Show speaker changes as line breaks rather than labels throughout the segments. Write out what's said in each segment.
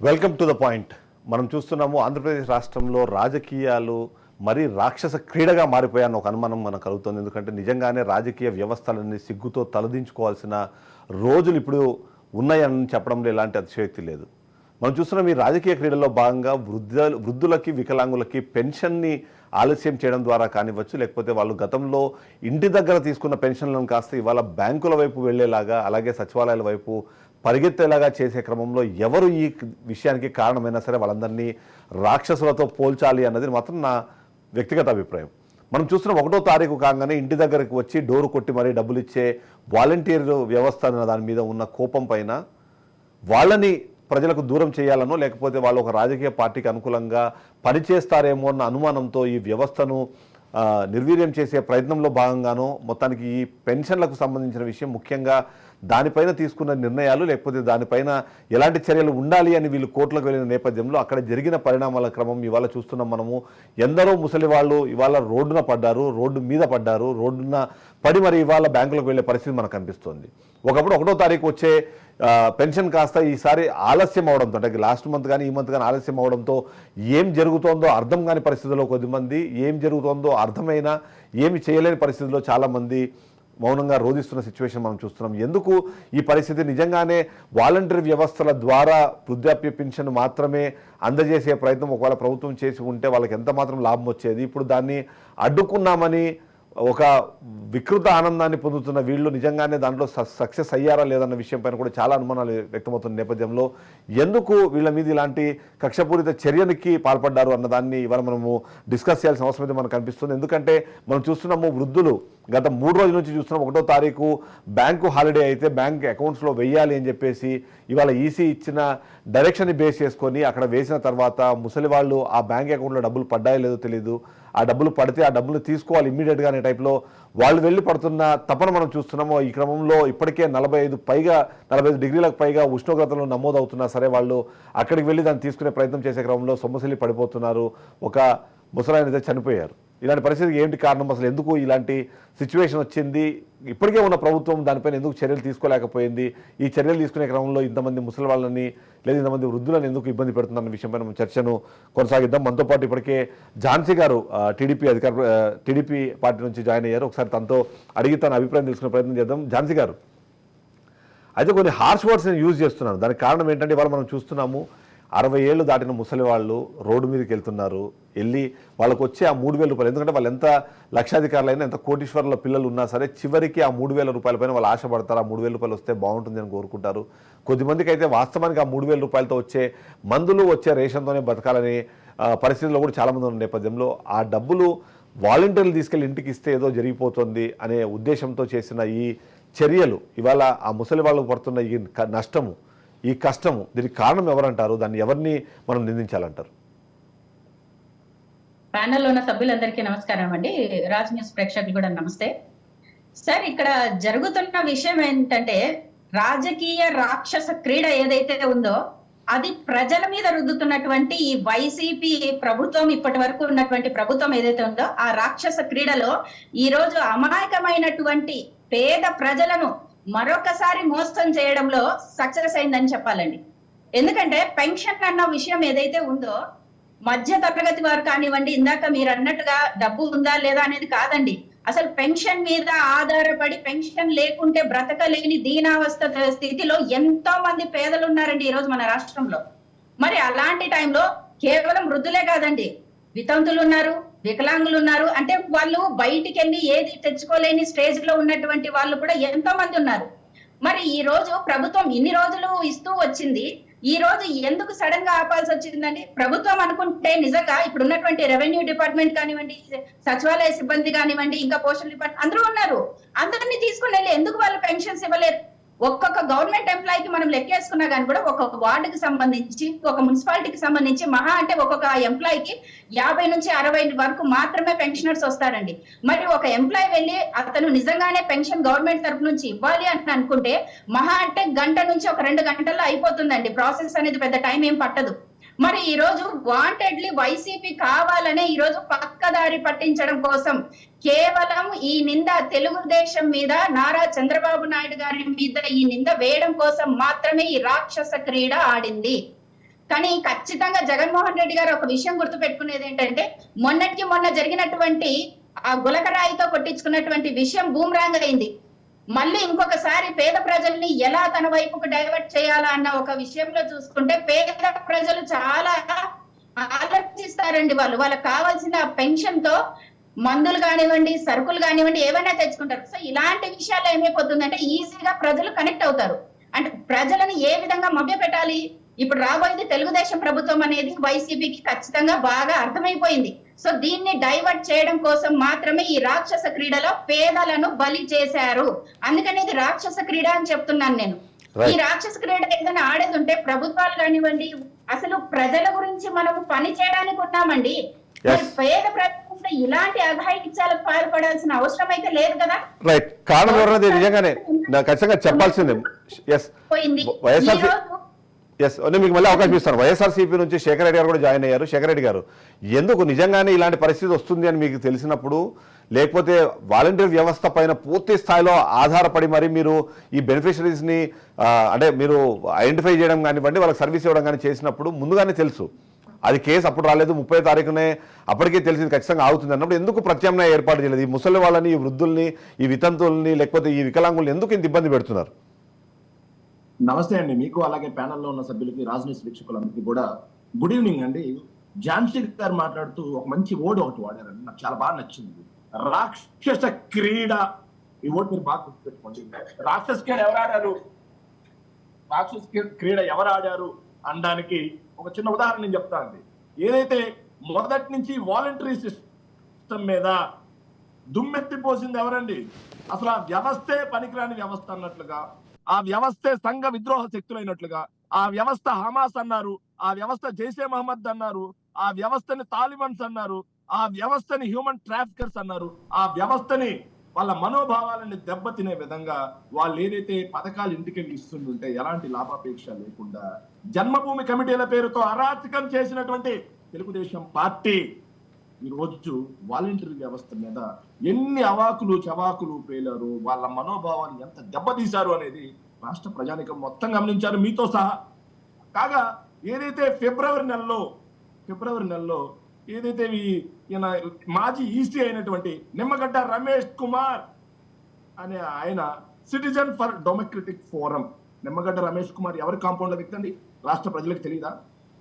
Welcome to the point. మనం చూస్తున్నాము ఆంధ్రప్రదేశ్ రాష్ట్రంలో రాజకీయాలు మరీ రాక్షస క్రీడగా మారిపోయాయన్న ఒక అనుమానం మనకు కలుగుతుంది. ఎందుకంటే నిజంగానే రాజకీయ వ్యవస్థలన్నీ సిగ్గుతో తలదించుకోవాల్సిన రోజులు ఇప్పుడు ఉన్నాయని చెప్పడంలో ఎలాంటి అతిశయోక్తి లేదు. మనం చూస్తున్నాం ఈ రాజకీయ క్రీడలో భాగంగా వృద్ధులకి వికలాంగులకి పెన్షన్ని ఆలస్యం చేయడం ద్వారా కానివ్వచ్చు, లేకపోతే వాళ్ళు గతంలో ఇంటి దగ్గర తీసుకున్న పెన్షన్లను కాస్త ఇవాళ బ్యాంకుల వైపు వెళ్ళేలాగా, అలాగే సచివాలయాల వైపు పరిగెత్తేలాగా చేసే క్రమంలో ఎవరు ఈ విషయానికి కారణమైనా సరే వాళ్ళందరినీ రాక్షసులతో పోల్చాలి అన్నది మాత్రం నా వ్యక్తిగత అభిప్రాయం. మనం చూస్తున్నాం 1వ తారీఖు కాగానే ఇంటి దగ్గరికి వచ్చి డోరు కొట్టి మరీ డబ్బులు ఇచ్చే వాలంటీర్ వ్యవస్థ అన్న దాని మీద ఉన్న కోపం పైన వాళ్ళని ప్రజలకు దూరం చేయాలనో, లేకపోతే వాళ్ళు ఒక రాజకీయ పార్టీకి అనుకూలంగా పనిచేస్తారేమో అన్న అనుమానంతో ఈ వ్యవస్థను నిర్వీర్యం చేసే ప్రయత్నంలో భాగంగానో మొత్తానికి ఈ పెన్షన్లకు సంబంధించిన విషయం ముఖ్యంగా దానిపైన తీసుకున్న నిర్ణయాలు, లేకపోతే దానిపైన ఎలాంటి చర్యలు ఉండాలి అని వీళ్ళు కోర్టులకు వెళ్ళిన నేపథ్యంలో అక్కడ జరిగిన పరిణామాల క్రమం ఇవాళ చూస్తున్నాం. మనము ఎందరో ముసలి వాళ్ళు ఇవాళ రోడ్డున పడ్డారు, రోడ్డు మీద పడ్డారు, రోడ్డున పడి మరి ఇవాళ బ్యాంకులకు వెళ్ళే పరిస్థితి మనకు కనిపిస్తుంది. ఒకప్పుడు 1వ తారీఖు వచ్చే పెన్షన్ కాస్త ఈసారి ఆలస్యం అవడంతో, అంటే లాస్ట్ మంత్ కానీ ఈ మంత్ కానీ ఆలస్యం అవడంతో ఏం జరుగుతోందో అర్థం కాని పరిస్థితుల్లో కొద్దిమంది, ఏం జరుగుతోందో అర్థమైనా ఏమి చేయలేని పరిస్థితుల్లో చాలామంది మౌనంగా రోధిస్తున్న సిచ్యువేషన్ మనం చూస్తున్నాం. ఎందుకు ఈ పరిస్థితి? నిజంగానే వాలంటరీ వ్యవస్థల ద్వారా వృద్ధాప్య పెన్షన్ మాత్రమే అందజేసే ప్రయత్నం ఒకవేళ ప్రభుత్వం చేసి ఉంటే వాళ్ళకి ఎంత మాత్రం లాభం వచ్చేది? ఇప్పుడు దాన్ని అడ్డుకున్నామని ఒక వికృత ఆనందాన్ని పొందుతున్న వీళ్ళు నిజంగానే దాంట్లో సక్సెస్ అయ్యారా లేదన్న విషయం పైన కూడా చాలా అనుమానాలు వ్యక్తమవుతున్న నేపథ్యంలో ఎందుకు వీళ్ళ మీద ఇలాంటి కక్షపూరిత చర్యనికి పాల్పడ్డారు అన్నదాన్ని ఇవాళ మనము డిస్కస్ చేయాల్సిన అవసరం అయితే మనకు కనిపిస్తుంది. ఎందుకంటే మనం చూస్తున్నాము వృద్ధులు గత 3 రోజుల నుంచి చూస్తున్నాం 1వ తారీఖు బ్యాంకు హాలిడే అయితే బ్యాంక్ అకౌంట్స్లో వెయ్యాలి అని చెప్పేసి ఇవాళ ఈసీ ఇచ్చిన డైరెక్షన్ని బేస్ చేసుకొని అక్కడ వేసిన తర్వాత ముసలి వాళ్ళు ఆ బ్యాంక్ అకౌంట్లో డబ్బులు పడ్డాయో లేదో తెలియదు, ఆ డబ్బులు పడితే ఆ డబ్బులు తీసుకోవాలి ఇమ్మీడియట్గా అనే టైప్లో వాళ్ళు వెళ్ళి పడుతున్న తపన మనం చూస్తున్నాము. ఈ క్రమంలో ఇప్పటికే 45 డిగ్రీలకు పైగా ఉష్ణోగ్రతలు నమోదవుతున్నా సరే వాళ్ళు అక్కడికి వెళ్ళి దాన్ని తీసుకునే ప్రయత్నం చేసే క్రమంలో సొమ్మసిల్లి పడిపోతున్నారు. ఒక ముసలాయన అయితే చనిపోయారు. ఇలాంటి పరిస్థితికి ఏంటి కారణం? అసలు ఎందుకు ఇలాంటి సిచ్యువేషన్ వచ్చింది? ఇప్పటికే ఉన్న ప్రభుత్వం దానిపైన ఎందుకు చర్యలు తీసుకోలేకపోయింది? ఈ చర్యలు తీసుకునే క్రమంలో ఇంతమంది ముసలి వాళ్ళని లేదా ఇంతమంది వృద్ధులను ఎందుకు ఇబ్బంది పెడుతుందన్న విషయంపై మనం చర్చను కొనసాగిద్దాం. మనతో పాటు ఇప్పటికే ఝాన్సీ గారు టీడీపీ పార్టీ నుంచి జాయిన్ అయ్యారు. ఒకసారి తనతో అడిగి తన అభిప్రాయం తెలుసుకునే ప్రయత్నం చేద్దాం. ఝాన్సీ గారు, అయితే కొన్ని హార్ష్ వర్డ్స్ యూజ్ చేస్తున్నారు. దానికి కారణం ఏంటంటే ఇవాళ మనం చూస్తున్నాము 60 ఏళ్ళు దాటిన ముసలి వాళ్ళు రోడ్డు మీదకి వెళ్తున్నారు. వెళ్ళి వాళ్ళకు వచ్చే ఆ 3,000 రూపాయలు, ఎందుకంటే వాళ్ళు ఎంత లక్షాధికారులైనా ఎంత కోటీశ్వరుల పిల్లలు ఉన్నా సరే చివరికి ఆ 3,000 రూపాయల పైన వాళ్ళు ఆశపడతారు. ఆ 3,000 రూపాయలు వస్తే బాగుంటుంది అని కోరుకుంటారు. కొద్దిమందికి అయితే వాస్తవానికి ఆ 3,000 రూపాయలతో వచ్చే మందులు, వచ్చే రేషన్తోనే బతకాలని పరిస్థితుల్లో కూడా చాలామంది ఉన్న నేపథ్యంలో ఆ డబ్బులు వాలంటీర్లు తీసుకెళ్ళి ఇంటికి ఇస్తే ఏదో జరిగిపోతుంది అనే ఉద్దేశంతో చేసిన ఈ చర్యలు ఇవాళ ఆ ముసలి వాళ్ళకు పడుతున్న ఈ నష్టము, ఈ కష్టము, దీనికి కారణం ఎవరంటారు? దాన్ని ఎవరిని మనం నిందించాలంటారు?
ప్యానెల్లో ఉన్న సభ్యులందరికీ నమస్కారం అండి. రాజ్ న్యూస్ ప్రేక్షకులు కూడా నమస్తే. సార్, ఇక్కడ జరుగుతున్న విషయం ఏంటంటే రాజకీయ రాక్షస క్రీడ ఏదైతే ఉందో అది ప్రజల మీద రుద్దుతున్నటువంటి ఈ వైసీపీ ప్రభుత్వం, ఇప్పటి వరకు ఉన్నటువంటి ప్రభుత్వం ఏదైతే ఉందో ఆ రాక్షస క్రీడలో ఈ రోజు అమాయకమైనటువంటి పేద ప్రజలను మరొకసారి మోసం చేయడంలో సక్సెస్ అయిందని చెప్పాలండి. ఎందుకంటే పెన్షన్ అన్న విషయం ఏదైతే ఉందో మధ్య తరగతి వారు కానివ్వండి, ఇందాక మీరు అన్నట్టుగా డబ్బు ఉందా లేదా అనేది కాదండి. అసలు పెన్షన్ మీద ఆధారపడి పెన్షన్ లేకుంటే బ్రతకలేని దీనావస్థ స్థితిలో ఎంతో మంది పేదలు ఉన్నారండి ఈ రోజు మన రాష్ట్రంలో. మరి అలాంటి టైంలో కేవలం వృద్ధులే కాదండి, వితంతులు ఉన్నారు, వికలాంగులు ఉన్నారు. అంటే వాళ్ళు బయటికి వెళ్ళి ఏది తెచ్చుకోలేని స్టేజ్ లో ఉన్నటువంటి వాళ్ళు కూడా ఎంతో మంది ఉన్నారు. మరి ఈ రోజు ప్రభుత్వం ఇన్ని రోజులు ఇస్తూ వచ్చింది, ఈ రోజు ఎందుకు సడన్ గా ఆపాల్సి వచ్చిందండి? ప్రభుత్వం అనుకుంటే నిజంగా ఇప్పుడు ఉన్నటువంటి రెవెన్యూ డిపార్ట్మెంట్ కానివ్వండి, సచివాలయ సిబ్బంది కానివ్వండి, ఇంకా పోస్టల్ డిపార్ట్మెంట్ అందరూ ఉన్నారు, అందరినీ తీసుకుని వెళ్ళి ఎందుకు వాళ్ళు పెన్షన్స్ ఇవ్వలేరు? ఒక్కొక్క గవర్నమెంట్ ఎంప్లాయీకి మనం లెక్కేసుకున్నా కానీ కూడా ఒక్కొక్క వార్డుకి సంబంధించి, ఒక మున్సిపాలిటీకి సంబంధించి మహా అంటే ఒక్కొక్క ఎంప్లాయీకి 50 నుంచి 60 వరకు మాత్రమే పెన్షనర్స్ వస్తారండి. మరి ఒక ఎంప్లాయీ వెళ్ళి అతను నిజంగానే పెన్షన్ గవర్నమెంట్ తరఫు నుంచి ఇవ్వాలి అని అనుకుంటే మహా అంటే గంట నుంచి ఒక 2 గంటల్లో అయిపోతుందండి. ప్రాసెస్ అనేది పెద్ద టైం ఏం పట్టదు. మరి ఈ రోజు వాంటెడ్లీ వైసీపీ కావాలనే ఈ రోజు పక్కదారి పట్టించడం కోసం కేవలం ఈ నింద తెలుగుదేశం మీద, నారా చంద్రబాబు నాయుడు గారి మీద ఈ నింద వేయడం కోసం మాత్రమే ఈ రాక్షస క్రీడ ఆడింది. కానీ ఖచ్చితంగా జగన్మోహన్ రెడ్డి గారు ఒక విషయం గుర్తుపెట్టుకునేది ఏంటంటే మొన్నటికి మొన్న జరిగినటువంటి ఆ గులకరాయితో కొట్టించుకున్నటువంటి విషయం బూమ్రాంగ్ అయింది. మళ్ళీ ఇంకొకసారి పేద ప్రజల్ని ఎలా తన వైపుకు డైవర్ట్ చేయాలా అన్న ఒక విషయంలో చూసుకుంటే పేద ప్రజలు చాలా ఆలోచిస్తారండి. వాళ్ళకి కావాల్సిన పెన్షన్ తో మందులు కానివ్వండి, సరుకులు కానివ్వండి, ఏవైనా తెచ్చుకుంటారు. సో ఇలాంటి విషయాలు ఏమైపోతుందంటే ఈజీగా ప్రజలు కనెక్ట్ అవుతారు. అంటే ప్రజలను ఏ విధంగా మభ్య పెట్టాలి, ఇప్పుడు రాబోయేది తెలుగుదేశం ప్రభుత్వం అనేది వైసీపీకి ఖచ్చితంగా బాగా అర్థమైపోయింది. సో దీన్ని డైవర్ట్ చేయడం కోసం మాత్రమే ఈ రాక్షస క్రీడలో పేదలను బలి చేశారు. అందుకని ఇది రాక్షస క్రీడ అని చెప్తున్నాను నేను. ఈ రాక్షస క్రీడ ఏదైనా ఆడేది ఉంటే ప్రభుత్వాలు కానివ్వండి, అసలు ప్రజల గురించి మనం పని చేయడానికి ఉన్నామండి. పేద ప్రజలు ఇలాంటి అఘాయిత్యాలకు పాల్పడాల్సిన అవసరం అయితే లేదు కదా.
రైట్, కారణం నిజంగానే ఖచ్చితంగా చెప్పాల్సిందే.
పోయింది.
నేను మీకు మళ్ళీ అవకాశం ఇస్తాను. వైఎస్ఆర్సీపీ నుంచి శేఖర్ రెడ్డి గారు కూడా జాయిన్ అయ్యారు. శేఖర్ రెడ్డి గారు, ఎందుకు నిజంగానే ఇలాంటి పరిస్థితి వస్తుంది అని మీకు తెలిసినప్పుడు, లేకపోతే వాలంటీర్ వ్యవస్థ పైన పూర్తి స్థాయిలో ఆధారపడి మరి మీరు ఈ బెనిఫిషరీస్ని అంటే మీరు ఐడెంటిఫై చేయడం కానివ్వండి, వాళ్ళకి సర్వీస్ ఇవ్వడం కానీ చేసినప్పుడు ముందుగానే తెలుసు అది కేసు అప్పుడు రాలేదు, 30వ తారీఖునే అప్పటికే తెలిసింది ఖచ్చితంగా ఆగుతుంది అన్నప్పుడు ఎందుకు ప్రత్యామ్నాయ ఏర్పాటు చేయలేదు? ఈ ముసలి వాళ్ళని, ఈ వృద్ధుల్ని, ఈ వితంతుల్ని, లేకపోతే ఈ వికలాంగుల్ని ఎందుకు ఇంత ఇబ్బంది పెడుతున్నారు?
నమస్తే అండి మీకు, అలాగే ప్యానెల్లో ఉన్న సభ్యులకి, రాజనీతి వీక్షకులందరికీ కూడా గుడ్ ఈవినింగ్ అండి. ఝాన్సీ గారు మాట్లాడుతూ ఒక మంచి వర్డ్ ఒకటి వాడారండి, నాకు చాలా బాగా నచ్చింది. రాక్షస క్రీడ. ఈ వర్డ్ మీరు బాగా గుర్తుపెట్టుకోండి. రాక్షస క్రీడ ఎవరు ఆడారు, రాక్షస క్రీడ ఎవరు ఆడారు అనడానికి ఒక చిన్న ఉదాహరణ నేను చెప్తానండి. ఏదైతే మొదటి నుంచి వాలంటరీ సిస్టమ్ మీద దుమ్మెత్తిపోసింది ఎవరండి? అసలు ఆ వ్యవస్థే పనికిరాని వ్యవస్థ అన్నట్లుగా, ఆ వ్యవస్థే సంఘ విద్రోహ శక్తులైనట్లుగా, ఆ వ్యవస్థ హమాస్ అన్నారు, ఆ వ్యవస్థ జైషే మహమ్మద్ అన్నారు, ఆ వ్యవస్థని తాలిబన్స్ అన్నారు, ఆ వ్యవస్థని హ్యూమన్ ట్రాఫికర్స్ అన్నారు. ఆ వ్యవస్థని వాళ్ళ మనోభావాలని దెబ్బతినే విధంగా వాళ్ళు ఏదైతే పథకాలు ఇంటికి ఇస్తుంటే ఎలాంటి లాభాపేక్ష లేకుండా జన్మభూమి కమిటీల పేరుతో అరాచకం చేసినటువంటి తెలుగుదేశం పార్టీ ఈ రోజు వాలంటరీ వ్యవస్థ మీద ఎన్ని అవాకులు చవాకులు పేలారు, వాళ్ళ మనోభావాలు ఎంత దెబ్బతీశారు అనేది రాష్ట్ర ప్రజానికం మొత్తం గమనించారు, మీతో సహా. కాగా ఏదైతే ఫిబ్రవరి నెలలో ఏదైతే ఈయన మాజీ ఈసీ అయినటువంటి నిమ్మగడ్డ రమేష్ కుమార్ అనే ఆయన citizen for democratic forum, Nimmagadda Ramesh Kumar ఎవరి కాంపౌండ్ లో వ్యక్తి అండి? రాష్ట్ర ప్రజలకు తెలియదా?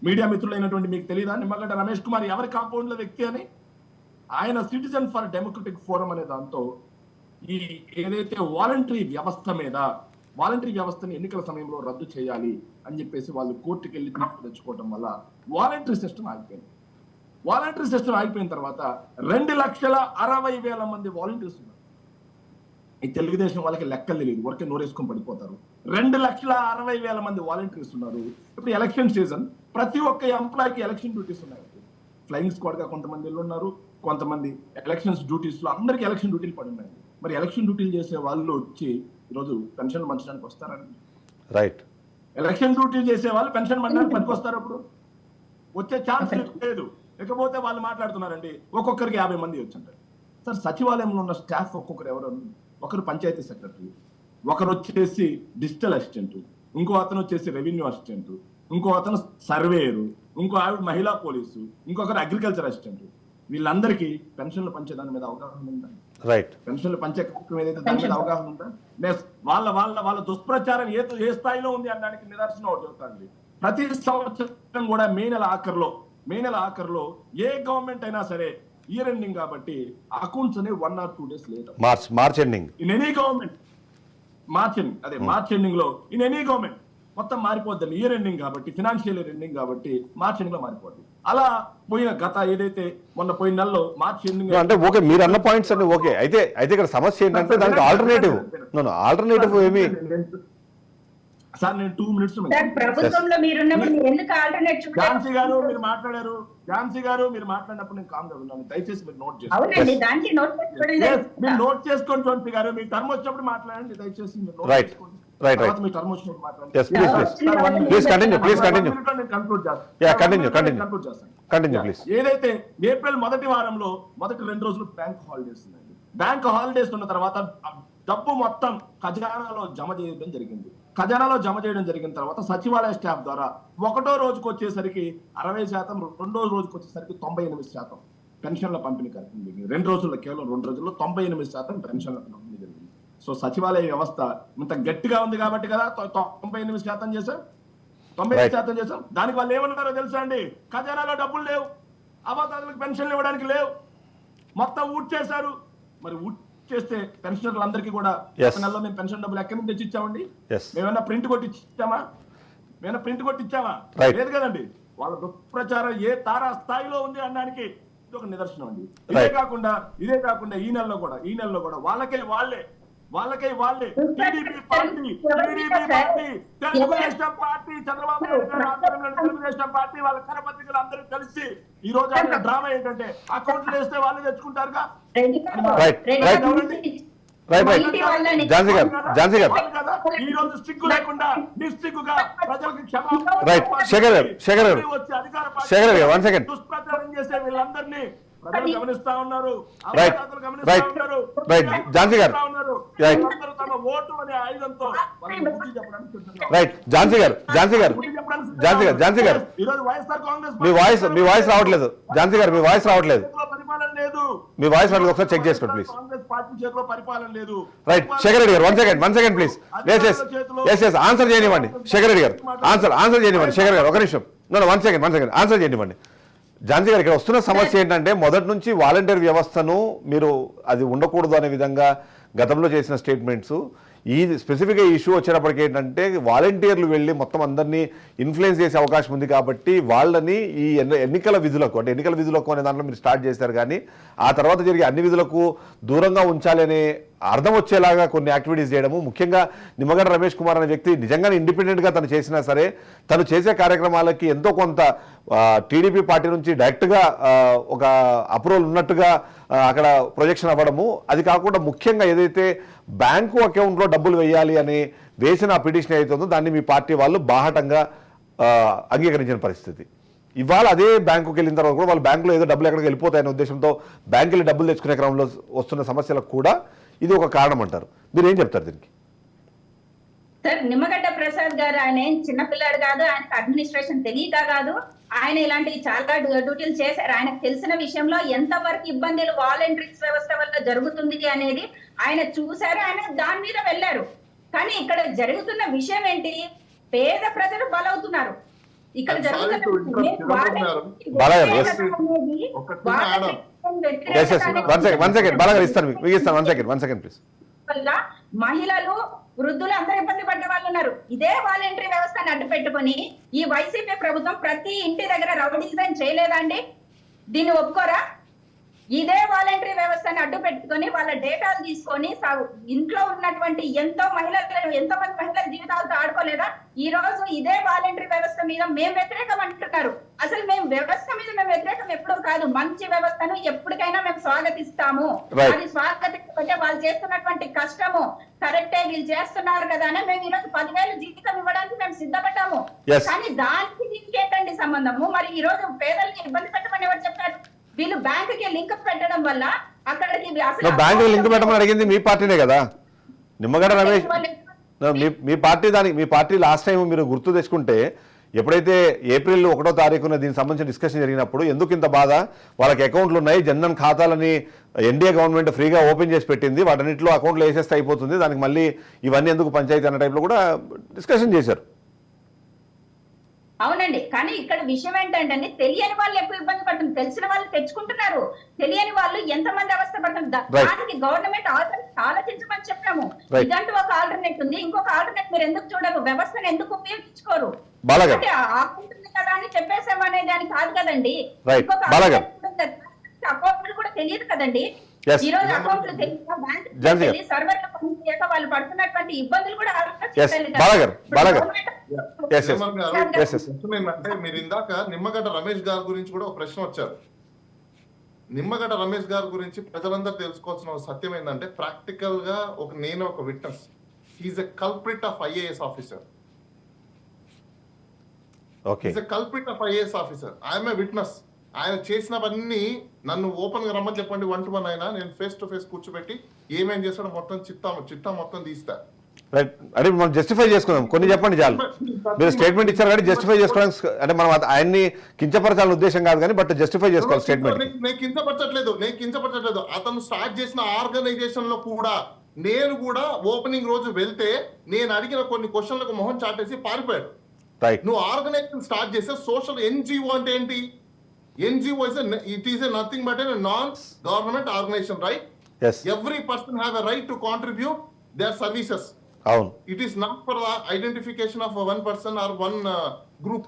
మీడియా మిత్రులైనటువంటి మీకు తెలియదా నిమ్మగడ్డ రమేష్ కుమార్ ఎవరి కాంపౌండ్ లో వ్యక్తి అని? ఆయన సిటిజన్ ఫర్ డెమోక్రటిక్ ఫోరం అనే దాంతో ఈ ఏదైతే వాలంటరీ వ్యవస్థని ఎన్నికల సమయంలో రద్దు చేయాలి అని చెప్పేసి వాళ్ళు కోర్టుకు వెళ్ళి తీర్పు తెచ్చుకోవడం వల్ల వాలంటరీ సిస్టమ్ ఆగిపోయింది. వాలంటరీ సిస్టమ్ ఆగిపోయిన తర్వాత 2,60,000 మంది వాలంటీర్స్ ఉన్నారు. ఈ తెలుగుదేశం వాళ్ళకి లెక్కలు తెలియదు, ఊరికే నోరేసుకొని పడిపోతారు. 2,60,000 మంది వాలంటీర్స్ ఉన్నారు. ఇప్పుడు ఎలక్షన్ సీజన్, ప్రతి ఒక్క ఎంప్లాయ్కి ఎలక్షన్ డ్యూటీస్ ఉన్నాయి. ఫ్లయింగ్ స్క్వాడ్ గా కొంతమంది ఉన్నారు, కొంతమంది ఎలక్షన్స్ డ్యూటీస్ లో అందరికి ఎలక్షన్ డ్యూటీలు పడి ఉన్నాయి. మరి ఎలక్షన్ డ్యూటీలు చేసే వాళ్ళు వచ్చి ఈరోజు పెన్షన్ మంచడానికి వస్తారండి?
రైట్,
ఎలక్షన్ డ్యూటీలు చేసే వాళ్ళు పెన్షన్ మంచడానికి పనికి వస్తారు? అప్పుడు వచ్చే ఛాన్స్ లేదు. లేకపోతే వాళ్ళు మాట్లాడుతున్నారండి ఒక్కొక్కరికి 50 మంది వచ్చంటారు. సార్, సచివాలయంలో ఉన్న స్టాఫ్ ఒక్కొక్కరు ఎవరు? ఒకరు పంచాయతీ సెక్రటరీ, ఒకరు వచ్చేసి డిజిటల్ అసిస్టెంట్, ఇంకో అతను వచ్చేసి రెవెన్యూ అసిస్టెంట్, ఇంకో అతను సర్వేయరు, ఇంకో ఆవిడ మహిళా పోలీసు, ఇంకొకరు అగ్రికల్చర్ అసిస్టెంట్. వీళ్ళందరికీ పెన్షన్లు పంచే దాని మీద అవగాహన ఉందా?
రైట్,
పెన్షన్లు పంచే కార్యక్రమం ఏదైతే దాని మీద అవగాహన ఉందా? వాళ్ళ దుష్ప్రచారం ఏ స్థాయిలో ఉంది అనడానికి నిదర్శనం ఒకటి చెప్తాండి. ప్రతి సంవత్సరం కూడా మే నెల ఆఖరులో ఏ గవర్నమెంట్ అయినా సరే ఇయర్ ఎండింగ్ కాబట్టి అకౌంట్స్ అనేవి 1 or 2 days late.
March ending
in any government, March ending లో ఇన్ ఎనీ గవర్నమెంట్ మొత్తం మారిపోద్దండి. ఇయర్ ఎండింగ్ కాబట్టి, ఫినాన్షియల్ ఇయర్ ఎండింగ్ కాబట్టి మార్చ్ ఎండింగ్ లో మారిపోద్ది. అలా పోయిన ఏదైతే మొన్న పోయిన నెలలో మార్చ్ ఎండింగ్
అంటే ఓకే, మీరు అన్న పాయింట్స్ అన్ని ఓకే. అయితే ఇక్కడ సమస్య ఏంటంటే దానికి ఆల్టర్నేటివ్ ఏమి?
సార్, నేను 2 minutes
ప్రభుత్వంలో మీరున్నప్పుడు ఎందుకు ఆల్టర్నేట్
ఝాన్సీ గారు మీరు మాట్లాడినప్పుడు నేను కామ్ గా ఉన్నాను. దయచేసి మీరు నోట్ చేసుకోండి.
అవునండి, దానికి
మీరు నోట్ చేసుకోండి. ఝాన్సీ గారు, మీ టర్మ్ వచ్చినప్పుడు మాట్లాడండి. దయచేసి మీరు నోట్ చేసుకోండి. మీ టర్మ్ వచ్చినప్పుడు మాట్లాడండి. ఏదైతే ఏప్రిల్ మొదటి వారంలో మొదటి 2 రోజులు బ్యాంక్ హాలిడేస్ ఉన్నాయండి. బ్యాంక్ హాలిడేస్ ఉన్న తర్వాత డబ్బు మొత్తం ఖజానాలో జమ చేయడం జరిగింది. ఖజానాలో జమ చేయడం జరిగిన తర్వాత సచివాలయ స్టాఫ్ ద్వారా ఒకటో రోజుకు వచ్చేసరికి 60%, రెండో రోజుకు వచ్చేసరికి 98% పెన్షన్ల పంపిణీ కార్యక్రమం జరిగింది. 2 రోజుల్లో, కేవలం 2 రోజుల్లో 98% పెన్షన్ల పంపిణీ జరిగింది. సో సచివాలయ వ్యవస్థ ఇంత గట్టిగా ఉంది కాబట్టి కదా 98% చేశాం, 98% చేశాం. దానికి వాళ్ళు ఏమన్నారో తెలుసా అండి? ఖజానాలో డబ్బులు లేవు, అవాతాదులకు పెన్షన్లు ఇవ్వడానికి లేవు, మొత్తం ఊట్ చేశారు. మరి ఊట్ చేస్తే పెన్షనర్లందరికీ కూడా ఒక నెలలో మేము పెన్షన్ డబ్బులు ఎక్కడి నుంచి తెచ్చి ఇచ్చామండి? మేమన్నా ప్రింట్ కొట్టి ఇచ్చామా? లేదు కదండి. వాళ్ళ దుష్ప్రచారం ఏ తారా స్థాయిలో ఉంది అనడానికి ఇది ఒక నిదర్శనం అండి. ఇదే కాకుండా ఈ నెలలో కూడా వాళ్ళకే వాళ్ళే TDP party, Telugu Desam party, Chandrababu Naidu గారి ఆధ్వర్యంలో తెలుగుదేశం పార్టీ వాళ్ళ కరపత్రికలు అందరూ కలిసి ఈ రోజు ఆయన డ్రామా ఏంటంటే అకౌంట్లు వేస్తే వాళ్ళు తెచ్చుకుంటారుగా. ఈ రోజు సిగ్గు లేకుండా నిస్సిగ్గుగా ప్రజలకు దుష్ప్రచారం చేసే వీళ్ళందరినీ ప్రజలు గమనిస్తా ఉన్నారు.
ఝాన్సీ గారు,
తమ ఓటు అనే ఆయుధంతో ఈరోజు వైఎస్ఆర్ కాంగ్రెస్
మీ వాయిస్ రావట్లేదు. ఝాన్సీ గారు, మీ వాయిస్ రావట్లేదు.
పరిపాలన లేదు,
మీ వాయిస్ రావట్లేదు. ఒకసారి చెక్ చేసుకోండి ప్లీజ్.
కాంగ్రెస్ పార్టీ చేతిలో పరిపాలన లేదు.
రైట్, శేఖర్ రెడ్డి గారు, వన్ సెకండ్ ప్లీజ్. ఆన్సర్ చేయనివ్వండి శేఖర్ రెడ్డి గారు, ఆన్సర్ చేయనివ్వండి. శేఖర్ గారు ఒక నిమిషం, వన్ సెకండ్ ఆన్సర్ చేయనివ్వండి. ఝాన్సీ గారు, ఇక్కడ వస్తున్న సమస్య ఏంటంటే మొదటి నుంచి వాలంటీర్ వ్యవస్థను మీరు అది ఉండకూడదు అనే విధంగా గతంలో చేసిన స్టేట్మెంట్స్, ఈ స్పెసిఫిక్గా ఇష్యూ వచ్చేటప్పటికి ఏంటంటే వాలంటీర్లు వెళ్ళి మొత్తం అందరినీ ఇన్ఫ్లుయెన్స్ చేసే అవకాశం ఉంది కాబట్టి వాళ్ళని ఈ ఎన్నికల విధులకు అనే దాంట్లో మీరు స్టార్ట్ చేశారు. కానీ ఆ తర్వాత జరిగే అన్ని విధులకు దూరంగా ఉంచాలి అనే అర్థం వచ్చేలాగా కొన్ని యాక్టివిటీస్ చేయడము, ముఖ్యంగా నిమ్మగడ్డ రమేష్ కుమార్ అనే వ్యక్తి నిజంగానే ఇండిపెండెంట్గా తను చేసినా సరే తను చేసే కార్యక్రమాలకి ఎంతో కొంత టీడీపీ పార్టీ నుంచి డైరెక్ట్గా ఒక అప్రూవల్ ఉన్నట్టుగా అక్కడ ప్రొజెక్షన్ అవ్వడము, అది కాకుండా ముఖ్యంగా ఏదైతే బ్యాంకు అకౌంట్లో డబ్బులు వేయాలి అని వేసిన పిటిషన్ అవుతుందో దాన్ని మీ పార్టీ వాళ్ళు బాహటంగా అంగీకరించిన పరిస్థితి. ఇవాళ అదే బ్యాంకుకి వెళ్ళిన తర్వాత కూడా వాళ్ళు బ్యాంకులో ఏదో డబ్బులు ఎక్కడికి వెళ్ళిపోతాయనే ఉద్దేశంతో బ్యాంకులు డబ్బులు తెచ్చుకునే క్రమంలో వస్తున్న సమస్యలకు కూడా ఇది ఒక కారణం అంటారు. మీరు ఏం చెప్తారు దీనికి?
సార్, నిమ్మగడ్డ ప్రసాద్ గారు ఆయన ఏం చిన్నపిల్లాడు కాదు, ఆయనకు అడ్మినిస్ట్రేషన్ తెలియక కాదు, ఆయన ఇలాంటివి చాలా డ్యూటీలు చేశారు. ఆయనకు తెలిసిన విషయంలో ఎంతవరకు ఇబ్బందులు వాలంటీర్స్ వ్యవస్థ వల్ల జరుగుతుంది అనేది ఆయన చూశారు, ఆయన దాని మీద వెళ్ళారు. కానీ ఇక్కడ జరుగుతున్న విషయం ఏంటి? పేద ప్రజలు బలవుతున్నారు. ఇక్కడ మహిళలు, వృద్ధులు అందరూ ఇబ్బంది పడ్డ వాళ్ళు ఉన్నారు. ఇదే వాలంటరీ వ్యవస్థను అడ్డు పెట్టుకుని ఈ వైసీపీ ప్రభుత్వం ప్రతి ఇంటి దగ్గర రౌడీజం చేయలేదండి? దీన్ని ఒప్పుకోరా? ఇదే వాలంటరీ వ్యవస్థను అడ్డు పెట్టుకొని వాళ్ళ డేటాలు తీసుకొని ఇంట్లో ఉన్నటువంటి ఎంతో మంది మహిళల జీవితాలతో ఆడుకోలేదా? ఈ రోజు ఇదే వాలంటరీ వ్యవస్థ మీద మేము వ్యతిరేకం అంటున్నారు. అసలు మేము వ్యవస్థ మీద వ్యతిరేకం ఎప్పుడూ కాదు, మంచి వ్యవస్థను ఎప్పటికైనా మేము స్వాగతిస్తాము. అది స్వాగతించకపోతే వాళ్ళు చేస్తున్నటువంటి కష్టము కరెక్టే, వీళ్ళు చేస్తున్నారు కదా అని మేము ఈరోజు 10,000 జీవితం ఇవ్వడానికి మేము సిద్ధపడ్డాము. కానీ దానికి దీనికి ఏంటండి సంబంధము? మరి ఈ రోజు పేదల్ని ఇబ్బంది పెట్టమని ఎవరు చెప్పారు? వీళ్ళు బ్యాంకుకి లింక్ పెట్టడం వల్ల అక్కడికి
బ్యాంకుకి లింక్ పెట్టమని అడిగింది మీ పార్టీనే కదా, నిమ్మగడ్డ రమేష్. మీ పార్టీ లాస్ట్ టైం మీరు గుర్తు తెచ్చుకుంటే ఎప్పుడైతే ఏప్రిల్ 1వ తారీఖున దీనికి సంబంధించిన డిస్కషన్ జరిగినప్పుడు ఎందుకు ఇంత బాధ, వాళ్ళకి అకౌంట్లు ఉన్నాయి, జన్ధన్ ఖాతాలని ఎన్డీఏ గవర్నమెంట్ ఫ్రీగా ఓపెన్ చేసి పెట్టింది, వాటన్నింటిలో అకౌంట్లు వేసేస్తే అయిపోతుంది, దానికి మళ్ళీ ఇవన్నీ ఎందుకు పంచాయతీ అన్న టైంలో కూడా డిస్కషన్ చేశారు.
అవునండి, కానీ ఇక్కడ విషయం ఏంటంటే తెలియని వాళ్ళు ఎక్కువ ఇబ్బంది పడుతుంది, తెలిసిన వాళ్ళు తెచ్చుకుంటున్నారు, తెలియని వాళ్ళు ఎంతమంది అవస్థ పడుతున్నారు. దానికి గవర్నమెంట్ ఆలోచించమని చెప్పాము. ఇదంటూ ఒక ఆల్టర్నేట్ ఉంది. ఇంకొక ఆల్టర్నేట్ మీరు ఎందుకు చూడరు? వ్యవస్థను ఎందుకు ఉపయోగించుకోరు? ఆకుంటుంది కదా అని చెప్పేసామనే దానికి కాదు కదండి. ఇంకొక అకౌంట్లు కూడా తెలియదు కదండి. ఈ రోజు అకౌంట్లు తెలియక బ్యాంక్ సర్వర్లు పనిచేయక వాళ్ళు పడుతున్నటువంటి ఇబ్బందులు కూడా
ఏంటంటే మీరు ఇందాక నిమ్మగడ్డ రమేష్ గారి గురించి కూడా ఒక ప్రశ్న వచ్చారు. నిమ్మగడ్డ రమేష్ గారి గురించి ప్రజలందరూ తెలుసుకోవాల్సిన సత్యం ఏంటంటే ప్రాక్టికల్ గా నేను ఒక witness. He's a culprit of IAS officer. Culprit of IAS officer. I'm a witness. ఆయన చేసినవన్నీ నన్ను ఓపెన్ గా రమ్మని చెప్పండి 1-to-1 అయినా నేను ఫేస్ టు ఫేస్ కూర్చోబెట్టి ఏమేం చేస్తాడో మొత్తం చిట్టా మొత్తం తీస్తా.
రైట్ అంటే మనం జస్టిఫై చేసుకుందాం, కొన్ని చెప్పండి చాలు. మీరు స్టేట్మెంట్ ఇచ్చారు కానీ జస్టిఫై చేసుకోవడానికి అంటే మనం ఆయన్ని కించపరచాలని ఉద్దేశం కాదు కానీ బట్ జస్టిఫై చేసుకోవాలి స్టేట్మెంట్.
నేను కించపరచట్లేదు. అతను స్టార్ట్ చేసిన ఆర్గనైజేషన్ లో కూడా నేను కూడా ఓపెనింగ్ రోజు వెళ్తే నేను అడిగిన కొన్ని క్వశ్చన్లకు మొహం చాటేసి పారిపోయాడు.
రైట్.
నువ్వు ఆర్గనైజేషన్ స్టార్ట్ చేస్తే సోషల్ ఎన్జిఓ అంటే ఏంటి? NGO it is nothing but a non government organisation, right?
Yes.
Every person have a right to contribute their services.
అవును.
It is not for identification of one person or one group.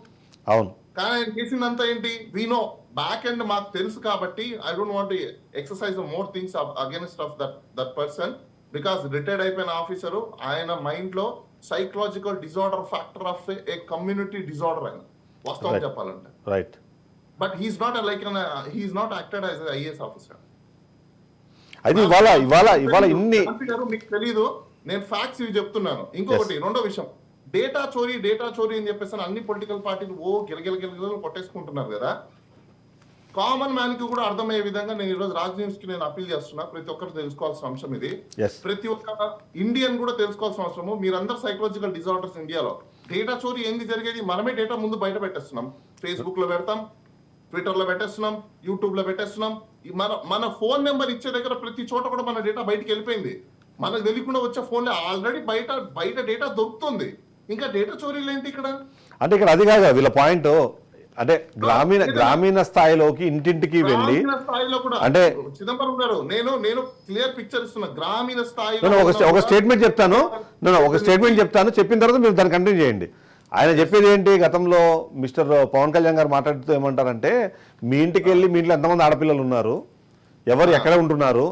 అవును.
కానీ ఆయన చేసిందంతా ఏంటి? We know back end మాకు తెలుసు కాబట్టి I don't want exercise more things against of that person because retired అయిపోయిన ఆఫీసర్ ఆయన మైండ్ లో psychological disorder factor of a community disorder ఆయన వాస్తవం చెప్పాలంటే.
Right.
But he's not like he's not acted as IAS officer.
అది ఇవాళ ఇన్ని
మీకు తెలీదు, నేను ఫ్యాక్ట్స్ ఇవి చెప్తున్నాను. ఇంకొకటి రెండో విషయం, డేటా చోరీ అని చెప్పేసి అన్ని పొలిటికల్ పార్టీలు గిలగిల కొట్టేసుకుంటున్నారు కదా. కామన్ మ్యాన్ కి కూడా అర్థమయ్యే విధంగా నేను ఈరోజు రాజ్ న్యూస్ కి నేను అప్పీల్ చేస్తున్నా. ప్రతి ఒక్కరు తెలుసుకోవాల్సిన అంశం ఇది. ప్రతి ఒక్క ఇండియన్ కూడా తెలుసుకోవాల్సిన అవసరము. మీరందరూ సైకలాజికల్ డిజార్డర్స్ ఇండియాలో. డేటా చోరీ ఏంది జరిగేది? మనమే డేటా ముందు బయట పెట్టేస్తున్నాం. ఫేస్బుక్ లో పెడతాం, ట్విట్టర్ లో పెట్టేస్తున్నాం, యూట్యూబ్ లో పెట్టేస్తున్నాం. మన ఫోన్ నెంబర్ ఇచ్చే దగ్గర ప్రతి చోట కూడా మన డేటా బయటకు వెళ్ళిపోయింది. మనకు తెలియకుండా వచ్చే ఫోన్లో ఆల్రెడీ బయట డేటా దొరుకుతుంది. ఇంకా డేటా చోరీలు ఏంటి ఇక్కడ?
అంటే ఇక్కడ అది కాదు వీళ్ళ పాయింట్. అంటే గ్రామీణ స్థాయిలోకి ఇంటింటికి వెళ్ళి అంటే
చిదంబరం గారు నేను క్లియర్ పిక్చర్ ఇస్తున్నా. గ్రామీణ స్థాయిలో
ఒక స్టేట్మెంట్ చెప్తాను, చెప్పిన తర్వాత మీరు దాన్ని కంటిన్యూ చేయండి. ఆయన చెప్పేది ఏంటి? గతంలో మిస్టర్ పవన్ కళ్యాణ్ గారు మాట్లాడుతూ ఏమంటారంటే మీ ఇంటికి వెళ్ళి మీ ఇంట్లో ఎంతమంది ఆడపిల్లలు ఉన్నారు, ఎవరు ఎక్కడ ఉంటున్నారు,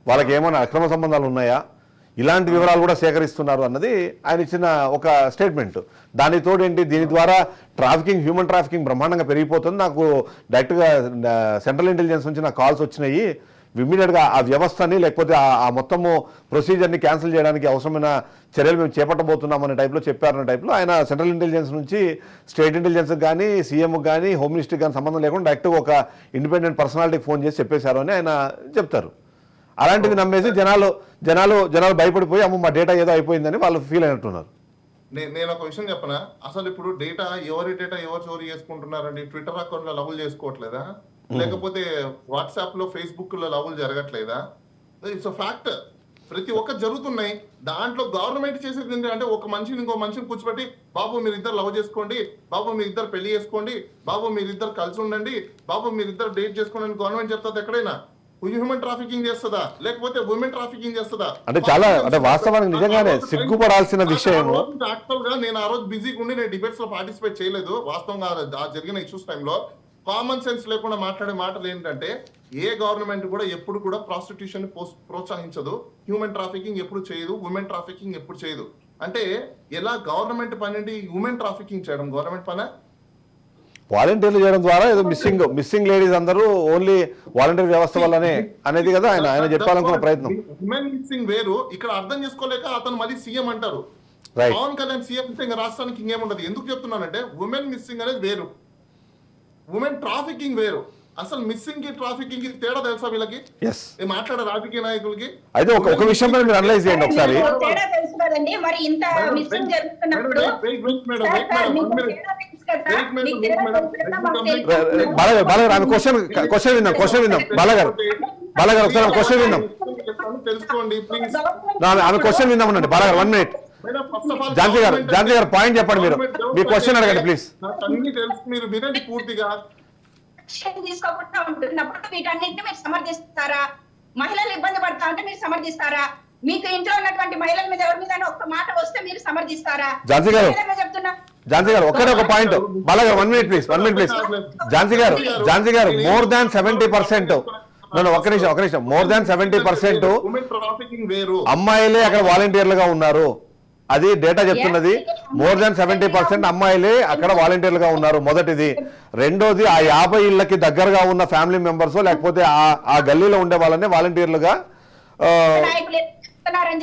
వాళ్ళకి ఏమైనా అక్రమ సంబంధాలు ఉన్నాయా, ఇలాంటి వివరాలు కూడా సేకరిస్తున్నారు అన్నది ఆయన ఇచ్చిన ఒక స్టేట్మెంట్. దాని తోడేంటి, దీని ద్వారా హ్యూమన్ ట్రాఫికింగ్ బ్రహ్మాండంగా పెరిగిపోతుంది. నాకు డైరెక్ట్గా సెంట్రల్ ఇంటెలిజెన్స్ నుంచి నాకు కాల్స్ వచ్చినాయి, ఇమ్మీడియట్గా ఆ వ్యవస్థని లేకపోతే ఆ మొత్తము ప్రొసీజర్ని క్యాన్సిల్ చేయడానికి అవసరమైన చర్యలు మేము చేపట్టబోతున్నాం అనే టైప్లో చెప్పారనే టైప్లో ఆయన సెంట్రల్ ఇంటెలిజెన్స్ నుంచి స్టేట్ ఇంటెలిజెన్స్కి కానీ సీఎంకి కానీ హోమ్ మినిస్ట్రీకి కానీ సంబంధం లేకుండా డైరెక్ట్గా ఒక ఇండిపెండెంట్ పర్సనాలిటీకి ఫోన్ చేసి చెప్పేశారు అని ఆయన చెప్తారు. అలాంటివి నమ్మేసి జనాలు భయపడిపోయి అమ్మ మా డేటా ఏదో అయిపోయిందని వాళ్ళు ఫీల్ అయినట్టున్నారు.
నేను ఒక విషయం చెప్పనా, అసలు ఇప్పుడు ఎవరి డేటా ఎవరు చోరీ చేసుకుంటున్నారండి? ట్విట్టర్ అకౌంట్ లో లవ్లు చేసుకోవట్లేదా? లేకపోతే వాట్సాప్ లో ఫేస్బుక్ లో లవ్లు జరగట్లేదా? It's fact. ప్రతి ఒక్కటి జరుగుతున్నాయి. దాంట్లో గవర్నమెంట్ చేసేది ఏంటంటే ఒక మనిషిని ఇంకో మనిషిని కూర్చోబెట్టి బాబు మీరిద్దరు లవ్ చేసుకోండి, బాబు మీరిద్దరు పెళ్లి చేసుకోండి, బాబు మీరిద్దరు కలిసి ఉండండి, బాబు మీరిద్దరు డేట్ చేసుకోండి అని గవర్నమెంట్ చెప్తుంది. ఎక్కడైనా హ్యూమన్ ట్రాఫికింగ్ చేస్తుందా లేకపోతే ఉమెన్ ట్రాఫికింగ్ చేస్తుందా?
అంటే చాలా అంటే వాస్తవానికి నిజంగానే సిగ్గుపడాల్సిన విషయం.
యాక్చువల్ గా నేను ఆ రోజు బిజీగా ఉండి నేను డిబేట్స్ లో పార్టిసిపేట్ చేయలేదు. వాస్తవంగా ఆ జరిగిన ఇష్యూస్ టైంలో కామన్ సెన్స్ లేకుండా మాట్లాడే మాటలు ఏంటంటే ఏ గవర్నమెంట్ కూడా ఎప్పుడు కూడా ప్రాస్టిట్యూషన్ ప్రోత్సహించదు, హ్యూమన్ ట్రాఫికింగ్ ఎప్పుడు చేయదు, ఉమెన్ ట్రాఫికింగ్ ఎప్పుడు చేయదు. అంటే ఎలా గవర్నమెంట్ పని ఉమెన్ ట్రాఫికింగ్ చేయడం గవర్నమెంట్ పని?
వాలంటీర్లు చేయడం ద్వారా ఏదో మిస్సింగ్ లేడీస్ అందరూ ఓన్లీ వాలంటీర్ వ్యవస్థ వల్లనే అనేది కదా ఆయన చెప్పాలనుకున్న ప్రయత్నం.
ఉమెన్ మిస్సింగ్ వేరు. ఇక్కడ అర్థం చేసుకోలేక అతను మళ్ళీ సీఎం అంటారు. పవన్ కళ్యాణ్ సీఎం అంటే ఇంకా రాష్ట్రానికి ఇంకేముండదు. ఎందుకు చెప్తున్నానంటే ఉమెన్ మిస్సింగ్ అనేది వేరు, ఉమెన్ ట్రాఫికింగ్ వేరు. అసలు మిస్సింగ్ కి ట్రాఫికింగ్ కి తేడా తెలుసా వీళ్ళకి? మాట్లాడే రాజకీయ నాయకులకి
అయితే ఒక విషయం మీద మీరు అనలైజ్ చేయండి ఒకసారి. బాలగారు ఆమె క్వశ్చన్ విందాం. బాలగారు ఒకసారి క్వశ్చన్ విందాం.
తెలుసుకోండి ప్లీజ్.
ఆమె క్వశ్చన్ విందాం ఉండండి. బాలగారు 1 minute. ఝాన్సీ గారు పాయింట్ చెప్పండి. మీరు మీ క్వశ్చన్ అడగండి ప్లీజ్.
అన్ని తెలుసు, మీరు వినండి పూర్తిగా.
తీసుకోకుండా ఉంటున్నప్పుడు వీటన్నింటినీ మీరు సమర్థిస్తారా? మహిళలు ఇబ్బంది పడతా అంటే మీరు సమర్థిస్తారా? మీకు ఇంట్లో ఉన్నటువంటి మహిళల మీద ఎవరి మీద ఒక్క మాట వస్తే మీరు సమర్థిస్తారా?
ఝాన్సీ గారు ఒక్కడే ఒక పాయింట్. బాలగారు 1 minute please. Jhansi garu more దాన్ 70% ఒక్క నిమిషం మోర్ దాన్ 70% అమ్మాయిలే అక్కడ వాలంటీర్లుగా ఉన్నారు. అది డేటా చెప్తున్నది. మోర్ దాన్ 70% అమ్మాయిలే అక్కడ వాలంటీర్లుగా ఉన్నారు. మొదటిది. రెండోది ఆ 50 ఇళ్లకి దగ్గరగా ఉన్న ఫ్యామిలీ మెంబర్స్ లేకపోతే ఆ గల్లీలో ఉండే వాళ్ళని వాలంటీర్లుగా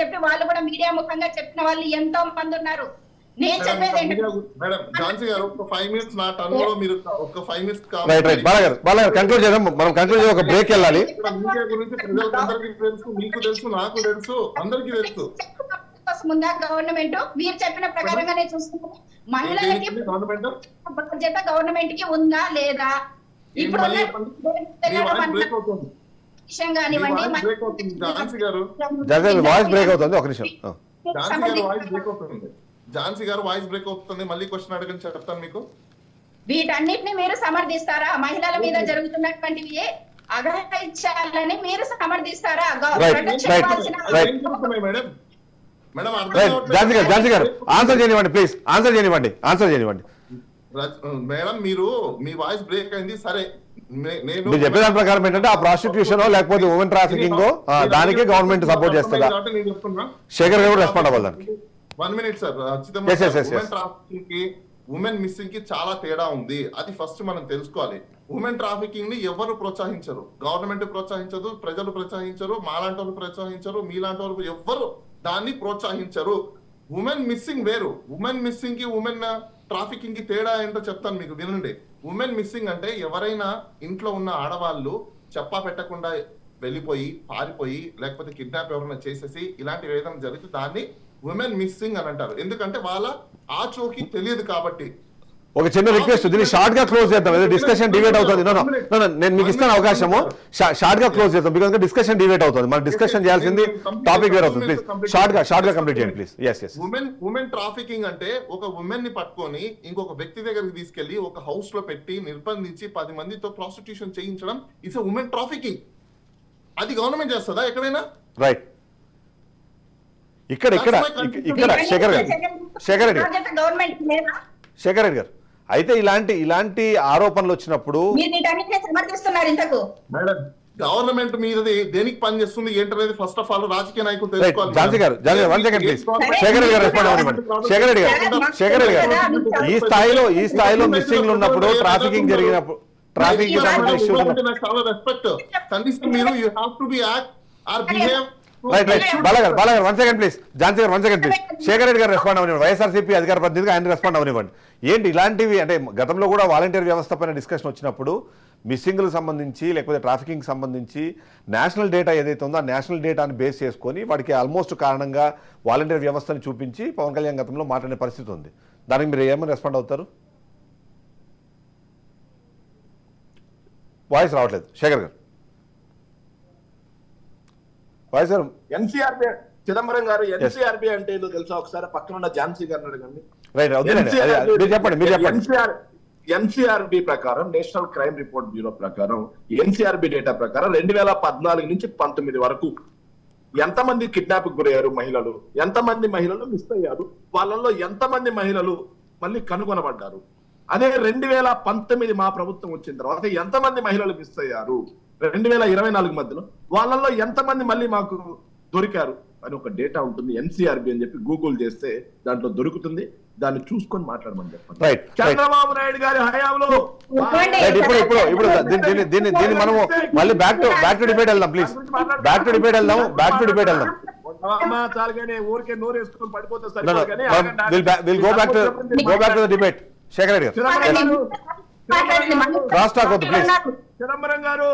చెప్పి వాళ్ళు కూడా మీడియా ముఖంగా చెప్పిన వాళ్ళు ఎంతో మంది ఉన్నారు. నేను చెప్పేది
బాలగారు కంక్లూడ్ చేద్దాం. మనం కంక్లూడ్ చేసి ఒక బ్రేక్ వెళ్ళాలి.
మీకు తెలుసు, నాకు తెలుసు, అందరికీ తెలుసు.
కోసం ఉందా గవర్నమెంట్? మీరు చెప్పిన ప్రకారంగానే చూసుకుంటే మహిళలకి
గవర్నమెంట్
బాధ్యత గవర్నమెంట్ కి ఉందా లేదా? ఇప్పుడు విషయం కానివ్వండి,
ఝాన్సీ గారు
వాయిస్ బ్రేక్ అవుతుంది, ఒక నిమిషం.
ఝాన్సీ గారు వాయిస్ బ్రేక్ అవుతుంది. మళ్ళీ క్వశ్చన్ అడగని చెప్తాను మీకు.
వీటన్నిటిని మీరు సమర్థిస్తారా? మహిళల మీద జరుగుతున్నటువంటివి అఘాయిత్యాలని మీరు సమర్థిస్తారా?
మేడం
ఝాన్సీ గారు ఆన్సర్ చేయనివ్వండి ప్లీజ్, ఆన్సర్ చేయనివ్వండి.
మేడం మీరు మీ వాయిస్ బ్రేక్ అయింది. సరే, నేను
మీరు చెప్పే దాని ప్రకారం ఏంటంటే ఆ ప్రాస్టిట్యూషన్ లేకపోతే ఉమెన్ ట్రాఫికింగ్ దానికి గవర్నమెంట్ సపోర్ట్ చేస్తుందా?
నేను చెప్తున్నా,
శేఖర్ గారు రెస్పాండ్ అవ్వాలి దానికి.
1 minute సార్. ఉమెన్ ట్రాఫికింగ్ కి ఉమెన్ మిస్సింగ్ కి చాలా తేడా ఉంది. అది ఫస్ట్ మనం తెలుసుకోవాలి. ఉమెన్ ట్రాఫికింగ్ ని ఎవరు ప్రోత్సహించరు, గవర్నమెంట్ ప్రోత్సహించదు, ప్రజలు ప్రోత్సహించరు, మాలాంటి వాళ్ళు ప్రోత్సహించరు, మీలాంటి వాళ్ళు ఎవ్వరు దాన్ని ప్రోత్సహించరు. ఉమెన్ మిస్సింగ్ వేరు. ఉమెన్ మిస్సింగ్ కి ఉమెన్ ట్రాఫికింగ్ కి తేడా ఏంటో చెప్తాను మీకు, వినండి. ఉమెన్ మిస్సింగ్ అంటే ఎవరైనా ఇంట్లో ఉన్న ఆడవాళ్ళు చెప్పా పెట్టకుండా వెళ్ళిపోయి, పారిపోయి, లేకపోతే కిడ్నాప్ ఎవరైనా చేసేసి ఇలాంటివి ఏదైనా జరిగితే దాన్ని ఉమెన్ మిస్సింగ్ అని అంటారు. ఎందుకంటే వాళ్ళ ఆచూకీ తెలియదు కాబట్టి.
ఒక చిన్న రిక్వెస్ట్, దీన్ని షార్ట్ గా క్లోజ్ చేద్దాం, ఏదో డిస్కషన్ డిబేట్ అవుతుంది. నేను మీకు ఇస్తాను అవకాశము, షార్ట్ గా క్లోజ్ చేద్దాం, బికాజ్ డిస్కషన్ డిబేట్ అవుతుంది. మనం డిస్కషన్ చేయాల్సింది టాపిక్ వేరే అవుతుంది. ప్లీజ్ షార్ట్ గా కంప్లీట్ చేయండి ప్లీజ్. ఎస్.
ఉమెన్ ట్రాఫికింగ్ అంటే ఒక ఉమెన్ ని పట్టుకొని ఇంకొక వ్యక్తి దగ్గరికి తీసుకెళ్లి ఒక హౌస్ లో పెట్టి నిర్బంధించి 10 మందితో ప్రాస్టిట్యూషన్ చేయించడం ఇట్స్ ఉమెన్ ట్రాఫికింగ్. అది గవర్నమెంట్ చేస్తుందా ఎక్కడైనా?
రైట్. ఇక్కడ శేఖర్ రెడ్డి గారు అయితే ఇలాంటి ఆరోపణలు వచ్చినప్పుడు
మేడం గవర్నమెంట్ మీద దేనికి పనిచేస్తుంది ఏంటనేది ఫస్ట్ ఆఫ్ ఆల్ రాజకీయ నాయకులు తెలుసుకోవాలి.
Jhansi garu 1 second please. శేఖర్ రెడ్డి గారు రెస్పాండ్ అవ్వండి. శేఖర్ రెడ్డి గారు ఈ స్థాయిలో మిస్సింగ్లు ఉన్నప్పుడు, ట్రాఫికింగ్ జరిగినప్పుడు, ట్రాఫిక్
చాలా రెస్పెక్ట్ కనీసం మీరు you have to be act or behave.
Right. బాలగారు 1 second please. Jhansi garu 1 second please. Shekhar Reddy గారు రెస్పాండ్ అవ్వనివ్వండి. వైఎస్ఆర్సీపీ అధికార ప్రతినిధిగా ఆయన రెస్పాండ్ అవ్వనివ్వండి. ఏంటి ఇలాంటివి అంటే గతంలో కూడా వాలంటీర్ వ్యవస్థ పైన డిస్కషన్ వచ్చినప్పుడు మిస్సింగ్లకు సంబంధించి లేకపోతే ట్రాఫికింగ్ సంబంధించి నేషనల్ డేటా ఏదైతే ఉందో ఆ నేషనల్ డేటాని బేస్ చేసుకొని వాడికి ఆల్మోస్ట్ కారణంగా వాలంటీర్ వ్యవస్థని చూపించి పవన్ కళ్యాణ్ గతంలో మాట్లాడే పరిస్థితి ఉంది. దానికి మీరు ఏమని రెస్పాండ్ అవుతారు? వాయిస్ రావట్లేదు శేఖర్ గారు. వాయిస్ గారు.
ఎన్సీఆర్బీ చిదంబరం గారు ఎన్సీఆర్బీ అంటే ఏదో తెలుసా? ఒకసారి పక్కన ఉన్న ఝాన్సీ గారిని అడగండి. ఎన్సీఆర్బీ ప్రకారం, నేషనల్ క్రైమ్ రిపోర్ట్ బ్యూరో ప్రకారం, ఎన్సీఆర్బీ డేటా ప్రకారం 2014 నుంచి 19 వరకు ఎంతమంది కిడ్నాప్ గురయ్యారు మహిళలు, ఎంతమంది మహిళలు మిస్ అయ్యారు, వాళ్ళల్లో ఎంతమంది మహిళలు మళ్ళీ కనుగొనబడ్డారు, అదే 2019 మా ప్రభుత్వం వచ్చిన తర్వాత ఎంతమంది మహిళలు మిస్ అయ్యారు, 2024 మధ్యలో వాళ్ళల్లో ఎంతమంది మళ్ళీ మాకు దొరికారు అని ఒక డేటా ఉంటుంది. ఎన్సీఆర్బీ అని చెప్పి గూగుల్ చేస్తే దాంట్లో దొరుకుతుంది. దాన్ని చూసుకొని మాట్లాడమని చెప్పండి. చంద్రబాబు నాయుడు గారి హయాంలో
ఇప్పుడు దీన్ని మనము మళ్ళీ బ్యాక్ టు డిబేట్ వెళ్దాం ప్లీజ్. బ్యాక్ టు డిబేట్ వెళ్దాం.
చాలుగానే ఊరికే నోరు వేసుకొని పడిపోతే
డిబేట్. శేఖర్ రెడ్డి గారు క్రాస్ టాక్ వద్దు ప్లీజ్.
చిదంబరం గారు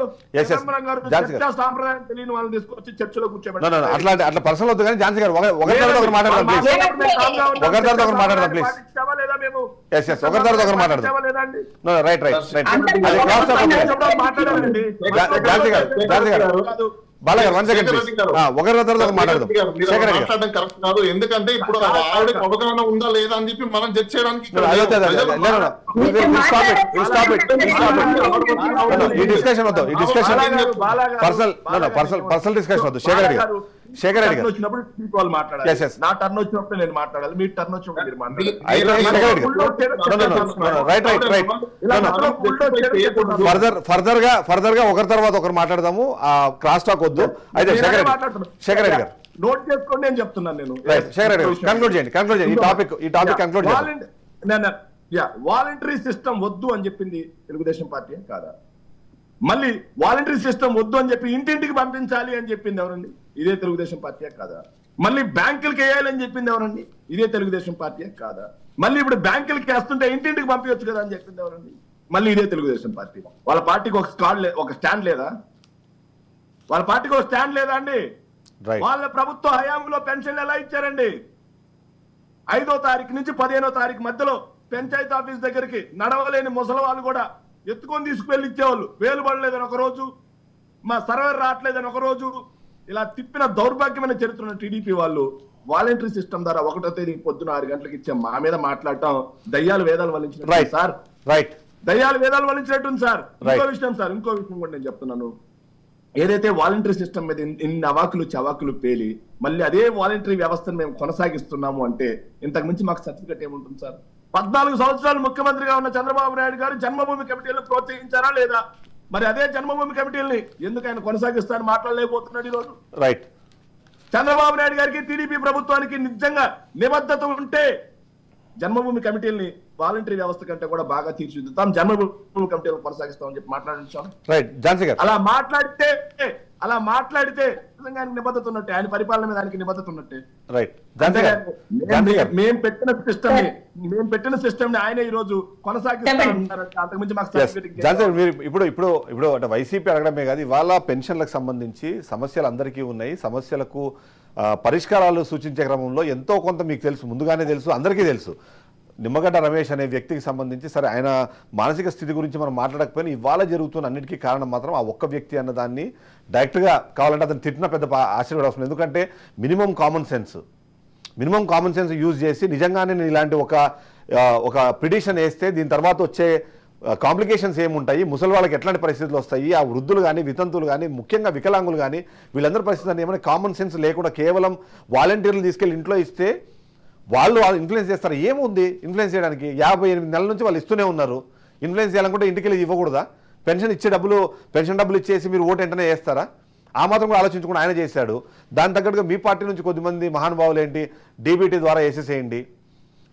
సాంప్రదాయం తెలియని వాళ్ళని తీసుకొచ్చి చర్చలో కూర్చోబెట్టారు.
అట్లా పర్సనల్ వద్దు కానీ ఝాన్సీ గారు ఒకరి తర్వాత ఒకరు మాట్లాడదాం ప్లీజ్. ఒకరి తర్వాత ఒకరు మాట్లాడదాం ప్లీజ్. ఒకరి తర్వాత ఒకరు మాట్లాడదాం. రైట్. అది క్రాస్ టాక్
మాట్లాడాలండి.
ఝాన్సీ గారు బాలగారు 1 సెకండ్ ఒకరి తర్వాత మాట్లాడదాం.
మాట్లాడడం కరెక్ట్ కాదు. ఎందుకంటే ఇప్పుడు ఆవిడకి అవగాహన ఉందా లేదా అని చెప్పి మనం జడ్జ్ చేయడానికి
ఈ డిస్కషన్ వద్దు. ఈ డిస్కషన్ పర్సనల్ డిస్కషన్ వద్దు. శేఖర్ రెడ్డి గారు
వచ్చినప్పుడు వాళ్ళు మాట్లాడాలి. నా టర్న్ వచ్చినప్పుడు నేను మాట్లాడాలి, మీ టర్న్ వచ్చినప్పుడు మీరు మాట్లాడాలి.
ఫర్దర్ గా ఒకరి తర్వాత ఒకరు మాట్లాడదాము. క్రాస్ టాక్ వద్దు. అయితే శేఖర్ రెడ్డి గారు
నోట్ చేసుకోండి నేను చెప్తున్నాను. నేను
శేఖర్ రెడ్డి గారు కంక్లూడ్ చేయండి. ఈ టాపిక్ కంక్లూడ్ చేయండి.
వాలంటరీ సిస్టమ్ వద్దు అని చెప్పింది తెలుగుదేశం పార్టీ కాదా? మళ్ళీ వాలంటరీ సిస్టమ్ వద్దు అని చెప్పి ఇంటింటికి పంపించాలి అని చెప్పింది ఎవరండి? ఇదే తెలుగుదేశం పార్టీ కాదా? మళ్ళీ బ్యాంకులకి వేయాలని చెప్పింది ఎవరండి? ఇదే తెలుగుదేశం పార్టీ కాదా? మళ్ళీ ఇప్పుడు బ్యాంకులకి వేస్తుంటే ఇంటింటికి పంపించచ్చు కదా అని చెప్పింది ఎవరండి? మళ్ళీ ఇదే తెలుగుదేశం పార్టీ. వాళ్ళ పార్టీకి ఒక స్టాండ్ లేదా? వాళ్ళ పార్టీకి ఒక స్టాండ్ లేదా అండి?
Right.
వాళ్ళ ప్రభుత్వ హయాంలో పెన్షన్లు ఎలా ఇచ్చారండి? 5వ తారీఖు నుంచి 15వ తారీఖు మధ్యలో పంచాయతీ ఆఫీస్ దగ్గరికి నడవలేని ముసలి వాళ్ళు కూడా ఎత్తుకొని తీసుకువెళ్ళి ఇచ్చేవాళ్ళు. వేలు పడలేదని ఒక రోజు, మా సర్వర్ రావట్లేదని ఒక రోజు, ఇలా తిప్పిన దౌర్భాగ్యమైన చరిత్ర ఉన్న టీడీపీ వాళ్ళు వాలంటరీ సిస్టమ్ ద్వారా 1వ తేదీ పొద్దున 6 గంటలకు ఇచ్చే మా మీద మాట్లాడటం దయ్యాలు వేదాలు వల్లించినట్టు సార్.
రైట్,
దయ్యాలు వేదాలు వల్లించినట్టుంది సార్. ఇంకో విషయం సార్, ఇంకో విషయం కూడా నేను చెప్తున్నాను. ఏదైతే వాలంటరీ సిస్టమ్ మీద ఇన్ని అవాకులు చవాకులు పేలి మళ్ళీ అదే వాలంటరీ వ్యవస్థను మేము కొనసాగిస్తున్నాము అంటే ఇంతకు మించి మాకు సర్టిఫికెట్ ఏముంటుంది సార్? 14 సంవత్సరాలు ముఖ్యమంత్రిగా ఉన్న చంద్రబాబు నాయుడు గారు జన్మభూమి కమిటీలను ప్రోత్సహించారా లేదా? మరి అదే జన్మభూమి కమిటీలని ఎందుకు ఆయన కొనసాగిస్తారని మాట్లాడలేకపోతున్నాడు ఈరోజు.
రైట్.
చంద్రబాబు నాయుడు గారికి టీడీపీ ప్రభుత్వానికి నిజంగా నిబద్ధత ఉంటే జన్మభూమి కమిటీలని వాలంటరీ వ్యవస్థ కంటే కూడా బాగా తీర్చిదిద్దాం, జన్మభూమి కమిటీలను కొనసాగిస్తామని చెప్పి మాట్లాడించాం.
రైట్ ఝాన్సీ గారు,
అలా మాట్లాడితే నిజంగా ఆయన నిబద్ధత ఉన్నట్టే, ఆయన పరిపాలన మీద ఆయనకి నిబద్ధత ఉన్నట్టే.
రైట్. ఝాన్సీ గారు,
మేము పెట్టిన సిస్టమ్ ని ఆయన ఈ రోజు కొనసాగిస్తున్నారు. అంతకుమించి మాకు సర్టిఫికెట్
ఝాన్సీ గారు, మీరు ఇప్పుడు అంటే వైసీపీ అడగడమే కాదు, ఇవాళ పెన్షన్లకు సంబంధించి సమస్యలు అందరికీ ఉన్నాయి. సమస్యలకు పరిష్కారాలు సూచించే క్రమంలో ఎంతో కొంత మీకు తెలుసు, ముందుగానే తెలుసు, అందరికీ తెలుసు. నిమ్మగడ్డ రమేష్ అనే వ్యక్తికి సంబంధించి సరే ఆయన మానసిక స్థితి గురించి మనం మాట్లాడకపోయినా ఇవాళ జరుగుతున్న అన్నిటికీ కారణం మాత్రం ఆ ఒక్క వ్యక్తి అన్నదాన్ని డైరెక్ట్గా కావాలంటే అతను తిట్టిన పెద్ద ఆశీర్వాదం. ఎందుకంటే మినిమం కామన్ సెన్స్ యూజ్ చేసి నిజంగానే నేను ఇలాంటి ఒక పిటిషన్ వేస్తే దీని తర్వాత వచ్చే కాంప్లికేషన్స్ ఏముంటాయి, ముసలి వాళ్ళకి ఎట్లాంటి పరిస్థితులు వస్తాయి, ఆ వృద్ధులు కానీ వితంతులు కానీ ముఖ్యంగా వికలాంగులు కానీ వీళ్ళందరి పరిస్థితులు ఏమైనా కామన్ సెన్స్ లేకుండా కేవలం వాలంటీర్లు తీసుకెళ్ళి ఇంట్లో ఇస్తే వాళ్ళు ఇన్ఫ్లుయెన్స్ చేస్తారు. ఏముంది ఇన్ఫ్లుయెన్స్ చేయడానికి? 58 నెలల నుంచి వాళ్ళు ఇస్తూనే ఉన్నారు. ఇన్ఫ్లుయెన్స్ చేయాలనుకుంటే ఇంటికి వెళ్ళి ఇవ్వకూడదా? పెన్షన్ డబ్బులు ఇచ్చేసి మీరు ఓటు వెంటనే వేస్తారా? ఆ మాత్రం కూడా ఆలోచించుకుని ఆయన చేశాడు. దాని తగ్గట్టుగా మీ పార్టీ నుంచి కొద్దిమంది మహానుభావులు ఏంటి డీబీటీ ద్వారా వేసేసేయండి,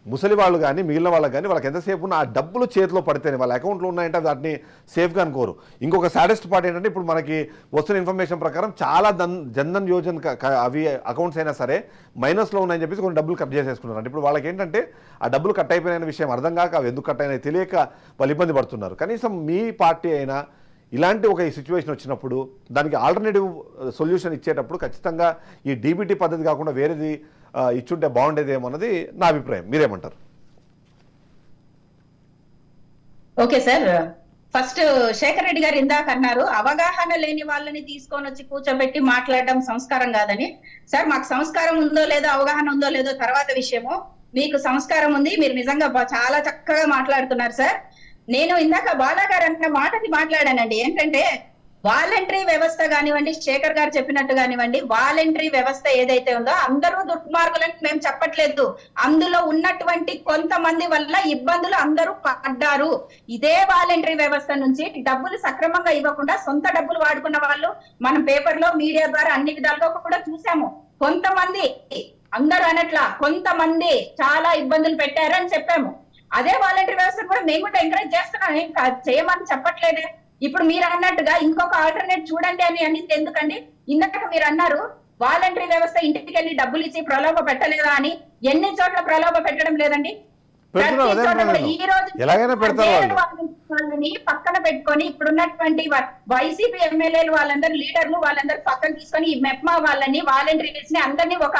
ముసలి వాళ్ళు కానీ మిగిలిన వాళ్ళకి కానీ వాళ్ళకి ఎంతసేపు ఉన్న ఆ డబ్బులు చేతిలో పడితేనే వాళ్ళ అకౌంట్లో ఉన్నాయంటే వాటిని సేఫ్గా అనుకోరు. ఇంకొక సాడెస్ట్ పార్ట్ ఏంటంటే ఇప్పుడు మనకి వస్తున్న ఇన్ఫర్మేషన్ ప్రకారం చాలా జన్ధన్ యోజన అవి అకౌంట్స్ అయినా సరే మైనస్లో ఉన్నాయని చెప్పేసి కొన్ని డబ్బులు కట్ చేసేసుకున్నారు. అంటే ఇప్పుడు వాళ్ళకి ఏంటంటే ఆ డబ్బులు కట్ అయిపోయిన విషయం అర్థం కాక అవి ఎందుకు కట్ అయినాయి తెలియక వాళ్ళు ఇబ్బంది పడుతున్నారు. కనీసం మీ పార్టీ అయినా ఇలాంటి ఒక సిచ్యువేషన్ వచ్చినప్పుడు దానికి ఆల్టర్నేటివ్ సొల్యూషన్ ఇచ్చేటప్పుడు ఖచ్చితంగా ఈ డీబీటీ పద్ధతి కాకుండా వేరేది ఇచ్చుంటే బాగుండేదేమో అన్నది నా అభిప్రాయం. మీరేమంటారు?
Okay sir, first Shekhar Reddy గారు ఇందాక అన్నారు అవగాహన లేని వాళ్ళని తీసుకొని వచ్చి కూర్చోబెట్టి మాట్లాడడం సంస్కారం కాదని. సార్ మాకు సంస్కారం ఉందో లేదో అవగాహన ఉందో లేదో తర్వాత విషయము, మీకు సంస్కారం ఉంది, మీరు నిజంగా చాలా చక్కగా మాట్లాడుతున్నారు సార్. నేను ఇందాక బాలా గారు అన్న మాటది మాట్లాడానండి. ఏంటంటే వాలంటరీ వ్యవస్థ కానివ్వండి, శేఖర్ గారు చెప్పినట్టు కానివ్వండి, వాలంటరీ వ్యవస్థ ఏదైతే ఉందో అందరూ దుర్మార్గులని మేము చెప్పట్లేదు. అందులో ఉన్నటువంటి కొంతమంది వల్ల ఇబ్బందులు అందరూ పడ్డారు. ఇదే వాలంటరీ వ్యవస్థ నుంచి డబ్బులు సక్రమంగా ఇవ్వకుండా సొంత డబ్బులు వాడుకున్న వాళ్ళు మనం పేపర్లో మీడియా ద్వారా అన్ని విధాలుగా కూడా చూసాము. కొంతమంది, అందరూ అనట్లా, కొంతమంది చాలా ఇబ్బందులు పెట్టారు అని చెప్పాము. అదే వాలంటరీ వ్యవస్థ కూడా మేము కూడా ఎంకరేజ్ చేస్తున్నాం, ఏం చేయమని చెప్పట్లేదే. ఇప్పుడు మీరు అన్నట్టుగా ఇంకొక ఆల్టర్నేట్ చూడండి అని అనింది ఎందుకండి? ఇందాక మీరు అన్నారు వాలంటరీ వ్యవస్థ ఇంటికి వెళ్ళి డబ్బులు ఇచ్చి ప్రలోభ పెట్టలేదా అని. ఎన్ని చోట్ల ప్రలోభ పెట్టడం లేదండి. ఈ రోజు వాళ్ళని పక్కన పెట్టుకొని ఇప్పుడున్నటువంటి వైసీపీ ఎమ్మెల్యేలు వాళ్ళందరూ లీడర్లు వాళ్ళందరూ పక్కన తీసుకొని ఈ మెప్మా వాళ్ళని వాలంటీర్స్ ని అందరినీ ఒక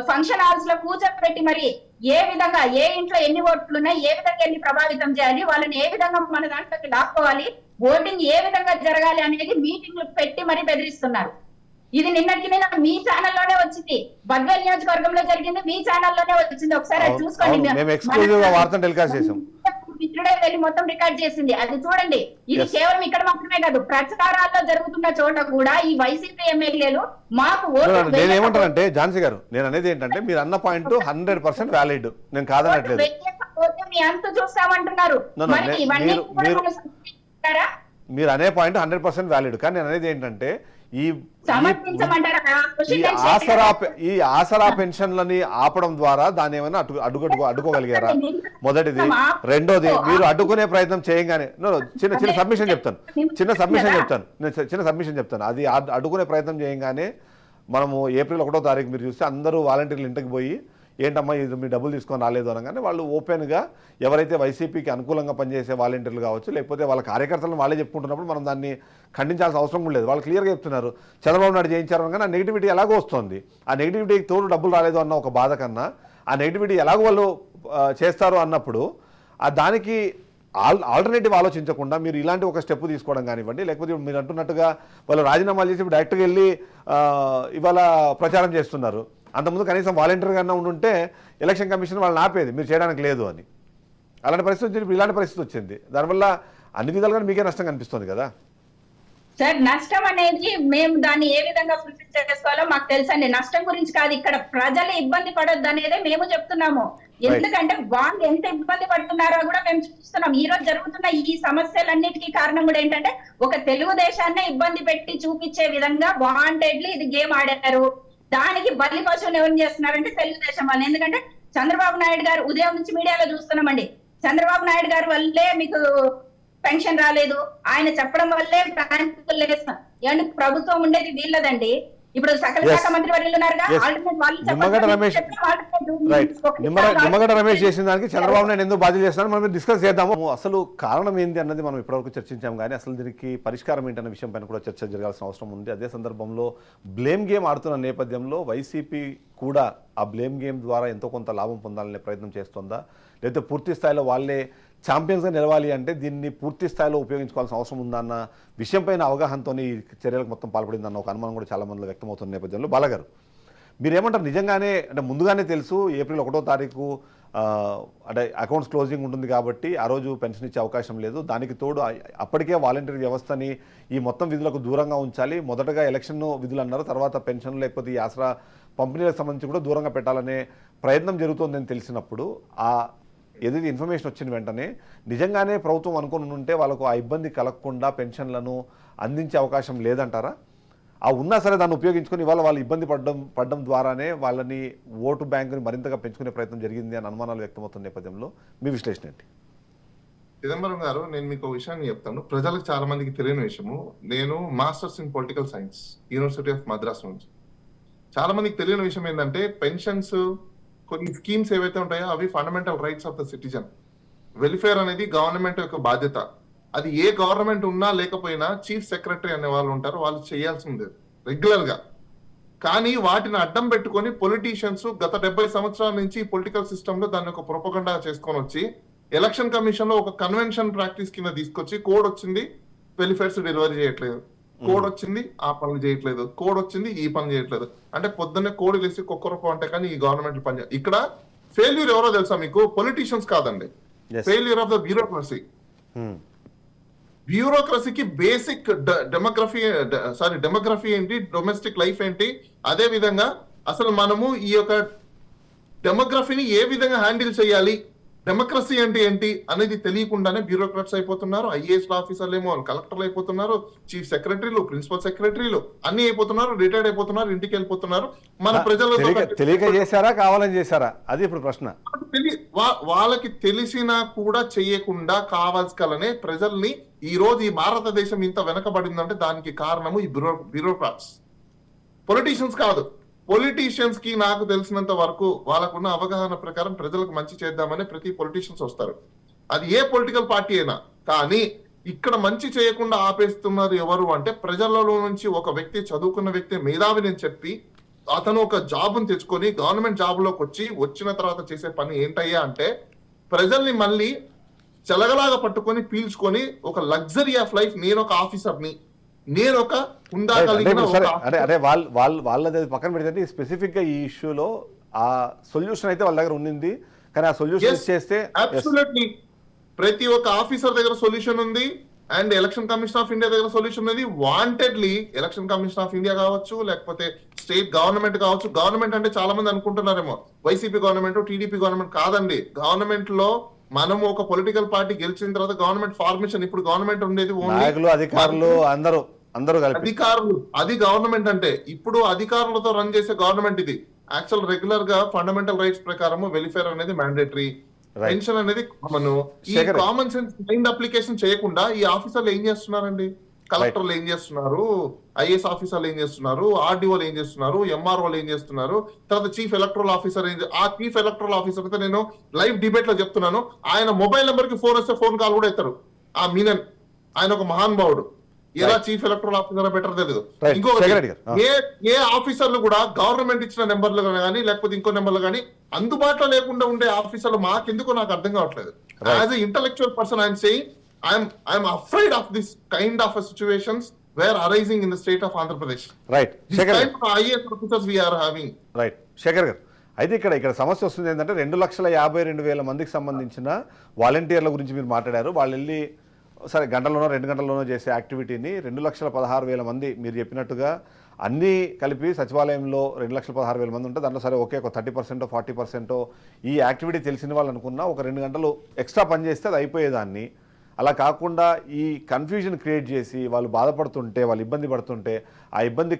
ఫంక్షన్ హాల్స్ లో కూర్చోబెట్టి మరి ఏ విధంగా ఏ ఇంట్లో ఎన్ని ఓట్లు ఉన్నాయి, ఏ విధంగా ఎన్ని ప్రభావితం చేయాలి, వాళ్ళని ఏ విధంగా మన దాంట్లోకి లాక్కోవాలి, ఓటింగ్ ఏ విధంగా జరగాలి అనేది మీటింగ్లు పెట్టి మరి బెదిరిస్తున్నారు. ఇది నిన్నటికి నిన్న మీ ఛానల్లోనే వచ్చింది, బద్వేల్ నియోజకవర్గంలో జరిగింది, మీ ఛానల్లోనే వచ్చింది. ఒకసారి అది చూసుకోండి. మిత్రుడే వెళ్ళి మొత్తం రికార్డ్ చేసింది, అది చూడండి. ఇది కేవలం ఇక్కడ మాత్రమే కాదు, ప్రచారాల్లో జరుగుతున్న చోట కూడా ఈ వైసీపీ ఎమ్మెల్యేలు మాకు
నేనేమంటానంటే ఝాన్సీ గారు, నేను అనేది ఏంటంటే మీరు అన్న పాయింట్ 100% వ్యాలిడ్, నేను కాదనట్లేదు.
మీ అంత చూస్తామంటున్నారు,
మీరు అనే పాయింట్ 100% వ్యాలిడ్. కానీ నేను అనేది ఏంటంటే ఈ ఆసరా పెన్షన్లని ఆపడం ద్వారా దాన్ని ఏమైనా అడ్డుకోగలిగారా? మొదటిది. రెండోది, మీరు అడ్డుకునే ప్రయత్నం చేయగానే చిన్న సబ్మిషన్ చెప్తాను. అది అడ్డుకునే ప్రయత్నం చేయగానే మనము ఏప్రిల్ 1వ తారీఖు మీరు చూస్తే అందరూ వాలంటీర్లు ఇంటికి పోయి ఏంటమ్మా ఇది మీ డబ్బులు తీసుకొని రాలేదు అనగానే వాళ్ళు ఓపెన్గా ఎవరైతే వైసీపీకి అనుకూలంగా పనిచేసే వాలంటీర్లు కావచ్చు, లేకపోతే వాళ్ళ కార్యకర్తలను వాళ్ళే చెప్పుకుంటున్నప్పుడు మనం దాన్ని ఖండించాల్సిన అవసరం కూడా లేదు. వాళ్ళు క్లియర్గా చెప్తున్నారు చంద్రబాబు నాయుడు చేయించారు అనగానే ఆ నెగిటివిటీ ఎలాగో వస్తుంది. ఆ నెగిటివిటీకి తోడు డబ్బులు రాలేదు అన్న ఒక బాధ కన్నా ఆ నెగిటివిటీ ఎలాగో వాళ్ళు చేస్తారు అన్నప్పుడు దానికి ఆల్టర్నేటివ్ ఆలోచించకుండా మీరు ఇలాంటి ఒక స్టెప్ తీసుకోవడం కానివ్వండి, లేకపోతే మీరు అంటున్నట్టుగా వాళ్ళు రాజీనామాలు చేసి డైరెక్ట్గా వెళ్ళి ఇవాళ ప్రచారం చేస్తున్నారు. అంతకుముందు కనీసం వాలంటీర్గా ఉండుంటే ఎలక్షన్ కమిషన్ వాళ్ళని ఆపేది మీరు చేయడానికి లేదు అని. అలాంటి పరిస్థితి వచ్చింది, ఇప్పుడు ఇలాంటి పరిస్థితి వచ్చింది. దానివల్ల అన్ని విధాలుగా మీకే నష్టం కనిపిస్తుంది కదా
సార్. నష్టం అనేది మేము దాన్ని ఏ విధంగా ఫుల్ఫిల్ చేసుకోవాలో మాకు తెలుసండి. నష్టం గురించి కాదు, ఇక్కడ ప్రజలు ఇబ్బంది పడొద్దు అనేదే మేము చెప్తున్నాము. ఎందుకంటే వాళ్ళు ఎంత ఇబ్బంది పడుతున్నారో కూడా మేము చూస్తున్నాం. ఈ రోజు జరుగుతున్న ఈ సమస్యలన్నిటికీ కారణం కూడా ఏంటంటే ఒక తెలుగుదేశాన్ని ఇబ్బంది పెట్టి చూపించే విధంగా వాంటెడ్లీ ఇది గేమ్ ఆడారు. దానికి బలి పశువులు ఎవరు చేస్తున్నారంటే తెలుగుదేశం వాళ్ళు. ఎందుకంటే చంద్రబాబు నాయుడు గారు ఉదయం నుంచి మీడియాలో చూస్తున్నామండి, చంద్రబాబు నాయుడు గారు వల్లే మీకు పెన్షన్ రాలేదు, ఆయన చెప్పడం వల్లే బ్యాంకులు లేస్తాం. ఏమంటే ప్రభుత్వం ఉండేది వీళ్ళదండి. ఇప్పుడు సకల శాఖ మంత్రి వర్యులు ఉన్నారుగా,
నిమ్మగడ్డ రమేష్ చేసిన దానికి చంద్రబాబు నాయుడు ఎందుకు బాధ్యత చేస్తున్నారు మనం డిస్కస్ చేద్దాము. అసలు కారణం ఏంటి అన్నది మనం ఇప్పటివరకు చర్చించాం, కానీ అసలు దీనికి పరిష్కారం ఏంటన్న విషయం పైన కూడా చర్చ జరగాల్సిన అవసరం ఉంది. అదే సందర్భంలో బ్లేమ్ గేమ్ ఆడుతున్న నేపథ్యంలో వైసీపీ కూడా ఆ బ్లేమ్ గేమ్ ద్వారా ఎంతో కొంత లాభం పొందాలనే ప్రయత్నం చేస్తుందా, లేకపోతే పూర్తి స్థాయిలో వాళ్ళే ఛాంపియన్స్గా నిలవాలి అంటే దీన్ని పూర్తి స్థాయిలో ఉపయోగించుకోవాల్సిన అవసరం ఉందన్న విషయంపైన అవగాహనతో ఈ చర్యలకు మొత్తం పాల్పడిందన్న ఒక అనుమానం కూడా చాలా మందిలో వ్యక్తమవుతున్న నేపథ్యంలో బాలగారు మీరేమంటారు? నిజంగానే అంటే ముందుగానే తెలుసు ఏప్రిల్ 1వ తారీఖు అంటే అకౌంట్స్ క్లోజింగ్ ఉంటుంది కాబట్టి ఆ రోజు పెన్షన్ ఇచ్చే అవకాశం లేదు, దానికి తోడు అప్పటికే వాలంటీర్ వ్యవస్థని ఈ మొత్తం విధులకు దూరంగా ఉంచాలి, మొదటగా ఎలక్షన్ విధులు అన్నారు, తర్వాత పెన్షన్ లేకపోతే ఈ ఆసరా పంపిణీలకు సంబంధించి కూడా దూరంగా పెట్టాలనే ప్రయత్నం జరుగుతుందని తెలిసినప్పుడు ఏదైతే ఇన్ఫర్మేషన్ వచ్చిన వెంటనే నిజంగానే ప్రభుత్వం అనుకుని ఉంటే వాళ్ళకు ఆ ఇబ్బంది కలగకుండా పెన్షన్లను అందించే అవకాశం లేదంటారా? ఉన్నా సరే దాన్ని ఉపయోగించుకొని ఇవాళ వాళ్ళు ఇబ్బంది పడడం ద్వారానే వాళ్ళని ఓటు బ్యాంకుని మరింతగా పెంచుకునే ప్రయత్నం జరిగింది అని అనుమానాలు వ్యక్తమవుతున్న నేపథ్యంలో మీ విశ్లేషణ ఏంటి?
చిదంబరం గారు, నేను మీకు ఒక విషయాన్ని చెప్తాను. ప్రజలకు చాలా మందికి తెలియని విషయము, నేను masters in political science university of Madras నుంచి. చాలా మందికి తెలియని విషయం ఏంటంటే పెన్షన్స్ కొన్ని స్కీమ్స్ ఏవైతే ఉంటాయో అవి fundamental rights of the citizen. Welfare అనేది గవర్నమెంట్ యొక్క బాధ్యత. అది ఏ గవర్నమెంట్ ఉన్నా లేకపోయినా చీఫ్ సెక్రటరీ అనే వాళ్ళు ఉంటారు, వాళ్ళు చేయాల్సిందే రెగ్యులర్ గా. కానీ వాటిని అడ్డం పెట్టుకొని పొలిటీషియన్స్ గత 70 సంవత్సరాల నుంచి పొలిటికల్ సిస్టమ్ లో దాన్ని ఒక ప్రొపగండా చేసుకొని వచ్చి ఎలక్షన్ కమిషన్ లో ఒక కన్వెన్షన్ ప్రాక్టీస్ కింద తీసుకొచ్చి కోడ్ వచ్చింది వెల్ఫేర్స్ డెలివరీ చేయట్లేదు, కోడ్ వచ్చింది ఆ పనులు చేయట్లేదు, కోడ్ వచ్చింది ఈ పని చేయట్లేదు. అంటే పొద్దున్నే కోడ్ వేసి కుక్కరొప్ప అంటే కానీ ఈ గవర్నమెంట్ పని ఇక్కడ ఫెయిల్యూర్ ఎవరో తెలుసా మీకు? పొలిటీషియన్స్ కాదండి, ఫెయిల్యూర్ ఆఫ్ ద బ్యూరోక్రసీ. బ్యూరోక్రసీకి బేసిక్ డెమోగ్రఫీ ఏంటి, డొమెస్టిక్ లైఫ్ ఏంటి, అదే విధంగా అసలు మనము ఈ యొక్క డెమోగ్రఫీని ఏ విధంగా హ్యాండిల్ చేయాలి, డెమోక్రసీ అంటే ఏంటి అనేది తెలియకుండానే బ్యూరోక్రాట్స్ అయిపోతున్నారు. ఐఏఎస్ ఆఫీసర్లు ఏమో కలెక్టర్లు అయిపోతున్నారు, చీఫ్ సెక్రటరీలు, ప్రిన్సిపల్ సెక్రటరీలు అన్ని అయిపోతున్నారు, రిటైర్డ్ అయిపోతున్నారు, ఇంటికి వెళ్ళిపోతున్నారు. మన ప్రజలు
తెలియక చేశారా కావాలని చేశారా అది ఇప్పుడు ప్రశ్న.
వాళ్ళకి తెలిసినా కూడా చెయ్యకుండా కావాల్సికలనే ప్రజల్ని ఈ రోజు ఈ భారతదేశం ఇంత వెనకబడిందంటే దానికి కారణము ఈ బ్యూరోక్రాట్స్, పొలిటీషియన్స్ కాదు. పొలిటీషియన్స్ కి నాకు తెలిసినంత వరకు వాళ్ళకున్న అవగాహన ప్రకారం ప్రజలకు మంచి చేద్దామని ప్రతి పొలిటీషియన్స్ వస్తారు, అది ఏ పొలిటికల్ పార్టీ అయినా. కానీ ఇక్కడ మంచి చేయకుండా ఆపేస్తున్నారు ఎవరు అంటే ప్రజలలో నుంచి ఒక వ్యక్తి, చదువుకున్న వ్యక్తి, మేధావిని చెప్పి అతను ఒక జాబ్ను తెచ్చుకొని గవర్నమెంట్ జాబ్ లోకి వచ్చిన తర్వాత చేసే పని ఏంటయ్యా అంటే ప్రజల్ని మళ్ళీ చెలగలాగా పట్టుకొని పీల్చుకొని ఒక లగ్జరీ ఆఫ్ లైఫ్, నేను ఒక ఆఫీసర్ని, నేను ఒక
వాళ్ళది పక్కన పెడితే స్పెసిఫిక్ గా ఈ ఇష్యూలో ఆ సొల్యూషన్ అయితే వాళ్ళ దగ్గర ఉంది, కానీ ఆ సొల్యూషన్ చేస్తే
అబ్సల్యూట్లీ ప్రతి ఒక్క ఆఫీసర్ దగ్గర సొల్యూషన్ ఉంది and election commission of India దగ్గర సొల్యూషన్ ఉంది. Wantedly election commission of India కావచ్చు, లేకపోతే స్టేట్ గవర్నమెంట్ కావచ్చు. గవర్నమెంట్ అంటే చాలా మంది అనుకుంటున్నారేమో వైసీపీ గవర్నమెంట్, టీడీపీ గవర్నమెంట్ కాదండి. గవర్నమెంట్ లో మనము ఒక పొలిటికల్ పార్టీ గెలిచిన తర్వాత గవర్నమెంట్ ఫార్మేషన్, ఇప్పుడు గవర్నమెంట్ ఉండేది
అధికారులు అందరూ
అధికారులు, అది గవర్నమెంట్ అంటే ఇప్పుడు అధికారులతో రన్ చేసే గవర్నమెంట్ ఇది. యాక్చువల్ రెగ్యులర్ గా ఫండమెంటల్ రైట్స్ ప్రకారం వెల్ఫేర్ అనేది మ్యాండేటరీ, పెన్షన్ అనేది కామన్. ఈ కామన్ సెన్స్ మైండ్ అప్లికేషన్ చేయకుండా ఈ ఆఫీసర్లు ఏం చేస్తున్నారండి? కలెక్టర్లు ఏం చేస్తున్నారు, ఐఏఎస్ ఆఫీసర్లు ఏం చేస్తున్నారు, ఆర్డీఓలు ఏం చేస్తున్నారు, ఎంఆర్ఓలు ఏం చేస్తున్నారు, తర్వాత చీఫ్ ఎలక్టరల్ ఆఫీసర్ ఆ చీఫ్ ఎలక్టరల్ ఆఫీసర్ అయితే నేను లైవ్ డిబేట్ లో చెప్తున్నాను, ఆయన మొబైల్ నెంబర్ కి ఫోన్ వస్తే ఫోన్ కాల్ కూడా ఎత్తారు. ఆ మీనన్ ఆయన ఒక మహానుభావుడు. ఎలా చీఫ్ ఎలక్టరల్ ఆఫీసర్ బెటర్ తెలియదు. ఇంకొకటి, ఏ ఆఫీసర్లు కూడా గవర్నమెంట్ ఇచ్చిన నెంబర్లు కానీ లేకపోతే ఇంకో నెంబర్లు కానీ అందుబాటులో లేకుండా ఉండే ఆఫీసర్లు మాకెందుకో నాకు అర్థం కావట్లేదు. As a intellectual person I'm saying I'm afraid of this kind of a situations where arising in the state of Andhra Pradesh.
Right.
This kind of IAS officers we are having.
Right. Shekhar గారు, అయితే ఇక్కడ సమస్య వస్తుంది ఏంటంటే 2,52,000 మందికి సంబంధించిన వాలంటీర్ల గురించి మీరు మాట్లాడారు. వాళ్ళు వెళ్ళి సరే గంటల్లోనో 2 గంటల్లోనో చేసే యాక్టివిటీని 2,16,000 మంది మీరు చెప్పినట్టుగా అన్నీ కలిపి సచివాలయంలో 2,16,000 మంది ఉంటే దాంట్లో సరే ఓకే ఒక 30% 40% ఈ యాక్టివిటీ తెలిసిన వాళ్ళు అనుకున్నా ఒక 2 గంటలు ఎక్స్ట్రా పని చేస్తే అది అయిపోయేదాన్ని. అలా కాకుండా ఈ కన్ఫ్యూజన్ క్రియేట్ చేసి వాళ్ళు బాధపడుతుంటే, వాళ్ళు ఇబ్బంది పడుతుంటే ఆ ఇబ్బంది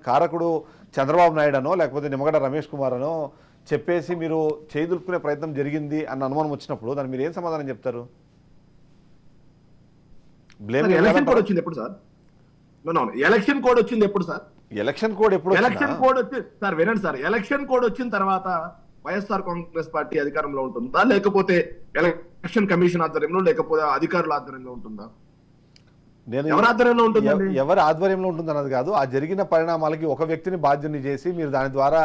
కారకుడు చంద్రబాబు నాయుడు అనో లేకపోతే నిమ్మగడ్డ రమేష్ కుమార్ అనో చెప్పేసి మీరు చేదులుపుకునే ప్రయత్నం జరిగింది అన్న అనుమానం వచ్చినప్పుడు దాన్ని మీరు ఏం సమాధానం చెప్తారు?
ఎలక్షన్ కోడ్ వచ్చింది ఎప్పుడు సార్? ఎలక్షన్ కోడ్ వచ్చింది ఎప్పుడు సార్?
ఎలక్షన్ కోడ్ ఎప్పుడు?
ఎలక్షన్ కోడ్ వచ్చి సార్ వినండి సార్, ఎలక్షన్ కోడ్ వచ్చిన తర్వాత వైఎస్ఆర్ కాంగ్రెస్ పార్టీ అధికారంలో ఉంటుందా, లేకపోతే ఎలక్షన్ కమిషన్ ఆధ్వర్యంలో, లేకపోతే అధికారుల ఆధ్వర్యంలో ఉంటుందా? ఎవరి ఆధ్వర్యంలో ఉంటుంది?
ఎవరి ఆధ్వర్యంలో ఉంటుంది అన్నది కాదు, ఆ జరిగిన పరిణామాలకి ఒక వ్యక్తిని బాధ్యుని చేసి మీరు దాని ద్వారా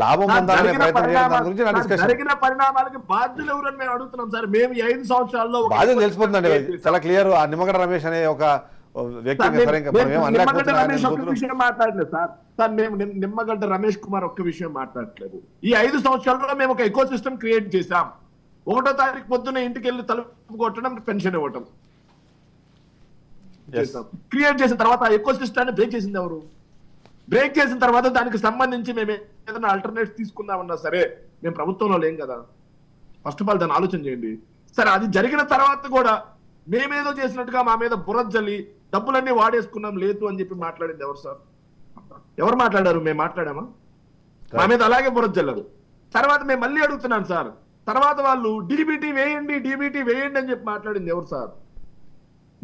లాభం పొందాలనే ప్రయత్నం చేయడం దాని గురించి నా డిస్కషన్.
జరిగిన పరిణామాలకి బాధ్యులు ఎవరని మేము అడుగుతున్నాం సార్. మేము ఈ 5 సంవత్సరాల్లో
బాధ్యత తెలిసిపోతుందండి, చాలా క్లియర్. ఆ నిమ్మగడ్డ రమేష్ అనే ఒక వ్యక్తి
మాట్లాడలేదు సార్. సార్ మేము నిమ్మగడ్డ రమేష్ కుమార్ ఒక్క విషయం మాట్లాడట్లేదు. ఈ 5 సంవత్సరాల్లో మేము ఒక ఎకో సిస్టమ్ క్రియేట్ చేశాం. 1వ తారీఖు పొద్దున్న ఇంటికి వెళ్ళి తలుపు కొట్టడం, పెన్షన్ ఇవ్వటం క్రియేట్ చేసిన తర్వాత ఆ ఎకో సిస్టాన్ని బ్రేక్ చేసింది ఎవరు? బ్రేక్ చేసిన తర్వాత దానికి సంబంధించి మేము ఏదైనా ఆల్టర్నేటివ్ తీసుకుందామన్నా సరే మేము ప్రభుత్వంలో లేం కదా. ఫస్ట్ ఆఫ్ ఆల్ దాన్ని ఆలోచన చేయండి. సరే అది జరిగిన తర్వాత కూడా మేమేదో చేసినట్టుగా మా మీద బురద జల్లి డబ్బులన్నీ వాడేసుకున్నాం లేదు అని చెప్పి మాట్లాడింది ఎవరు సార్? ఎవరు మాట్లాడారు? మేము మాట్లాడామా? మా మీద అలాగే బురద జల్లరు. తర్వాత మేము మళ్ళీ అడుగుతున్నాం సార్, తర్వాత వాళ్ళు డీబీటీ వేయండి అని చెప్పి మాట్లాడింది ఎవరు సార్?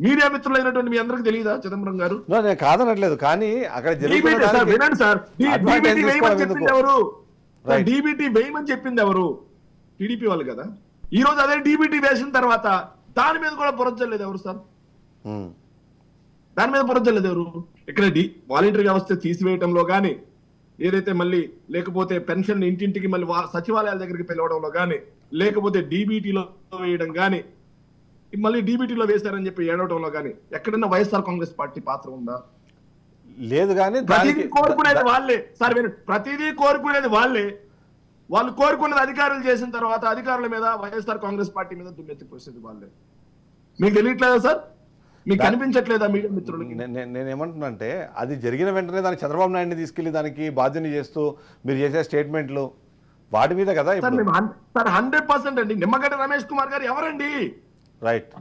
మీడియా మిత్రులైనటువంటి మీ అందరికి తెలియదా చిదంబరం గారు?
నేను కాదనట్లేదు, కానీ అక్కడ
వినండి సార్, డీబీటీ వేయమని చెప్పింది ఎవరు? డీబీటీ వేయమని చెప్పింది ఎవరు? టీడీపీ వాళ్ళు కదా. ఈ రోజు అదే డీబీటీ వేసిన తర్వాత దాని మీద కూడా బురదలేదు ఎవరు సార్? దాని మీద బురదలేదు ఎవరు? ఇక్కడ వాలంటరీ వ్యవస్థ తీసివేయటంలో కానీ, ఏదైతే మళ్ళీ లేకపోతే పెన్షన్ ఇంటింటికి మళ్ళీ సచివాలయాల దగ్గరికి పిలవడంలో కానీ, లేకపోతే డీబీటీలో వేయడం కానీ, మళ్ళీ డీబీటీలో వేశారని చెప్పి ఏడవడంలో కానీ ఎక్కడన్నా వైఎస్ఆర్ కాంగ్రెస్ పార్టీ పాత్ర ఉందా?
లేదు. కానీ
ప్రతిదీ కోరుకునేది వాళ్ళే సార్. ప్రతిదీ కోరుకునేది వాళ్ళే. వాళ్ళు కోరుకున్నది అధికారులు చేసిన తర్వాత అధికారుల మీద, వైఎస్ఆర్ కాంగ్రెస్ పార్టీ మీద దుమ్మెత్తిపోసేది వాళ్ళే. మీకు తెలియట్లేదా సార్? మీకు కనిపించట్లేదా మీడియా మిత్రులకి?
నేనేమంటున్నానంటే అది జరిగిన వెంటనే దానికి చంద్రబాబు నాయుడిని తీసుకెళ్లి దానికి బాధ్యత చేస్తూ మీరు చేసే స్టేట్మెంట్లు వాటి మీద కదా
సార్. 100% అండి. నిమ్మగడ్డ రమేష్ కుమార్ గారు ఎవరండి?
రైట్,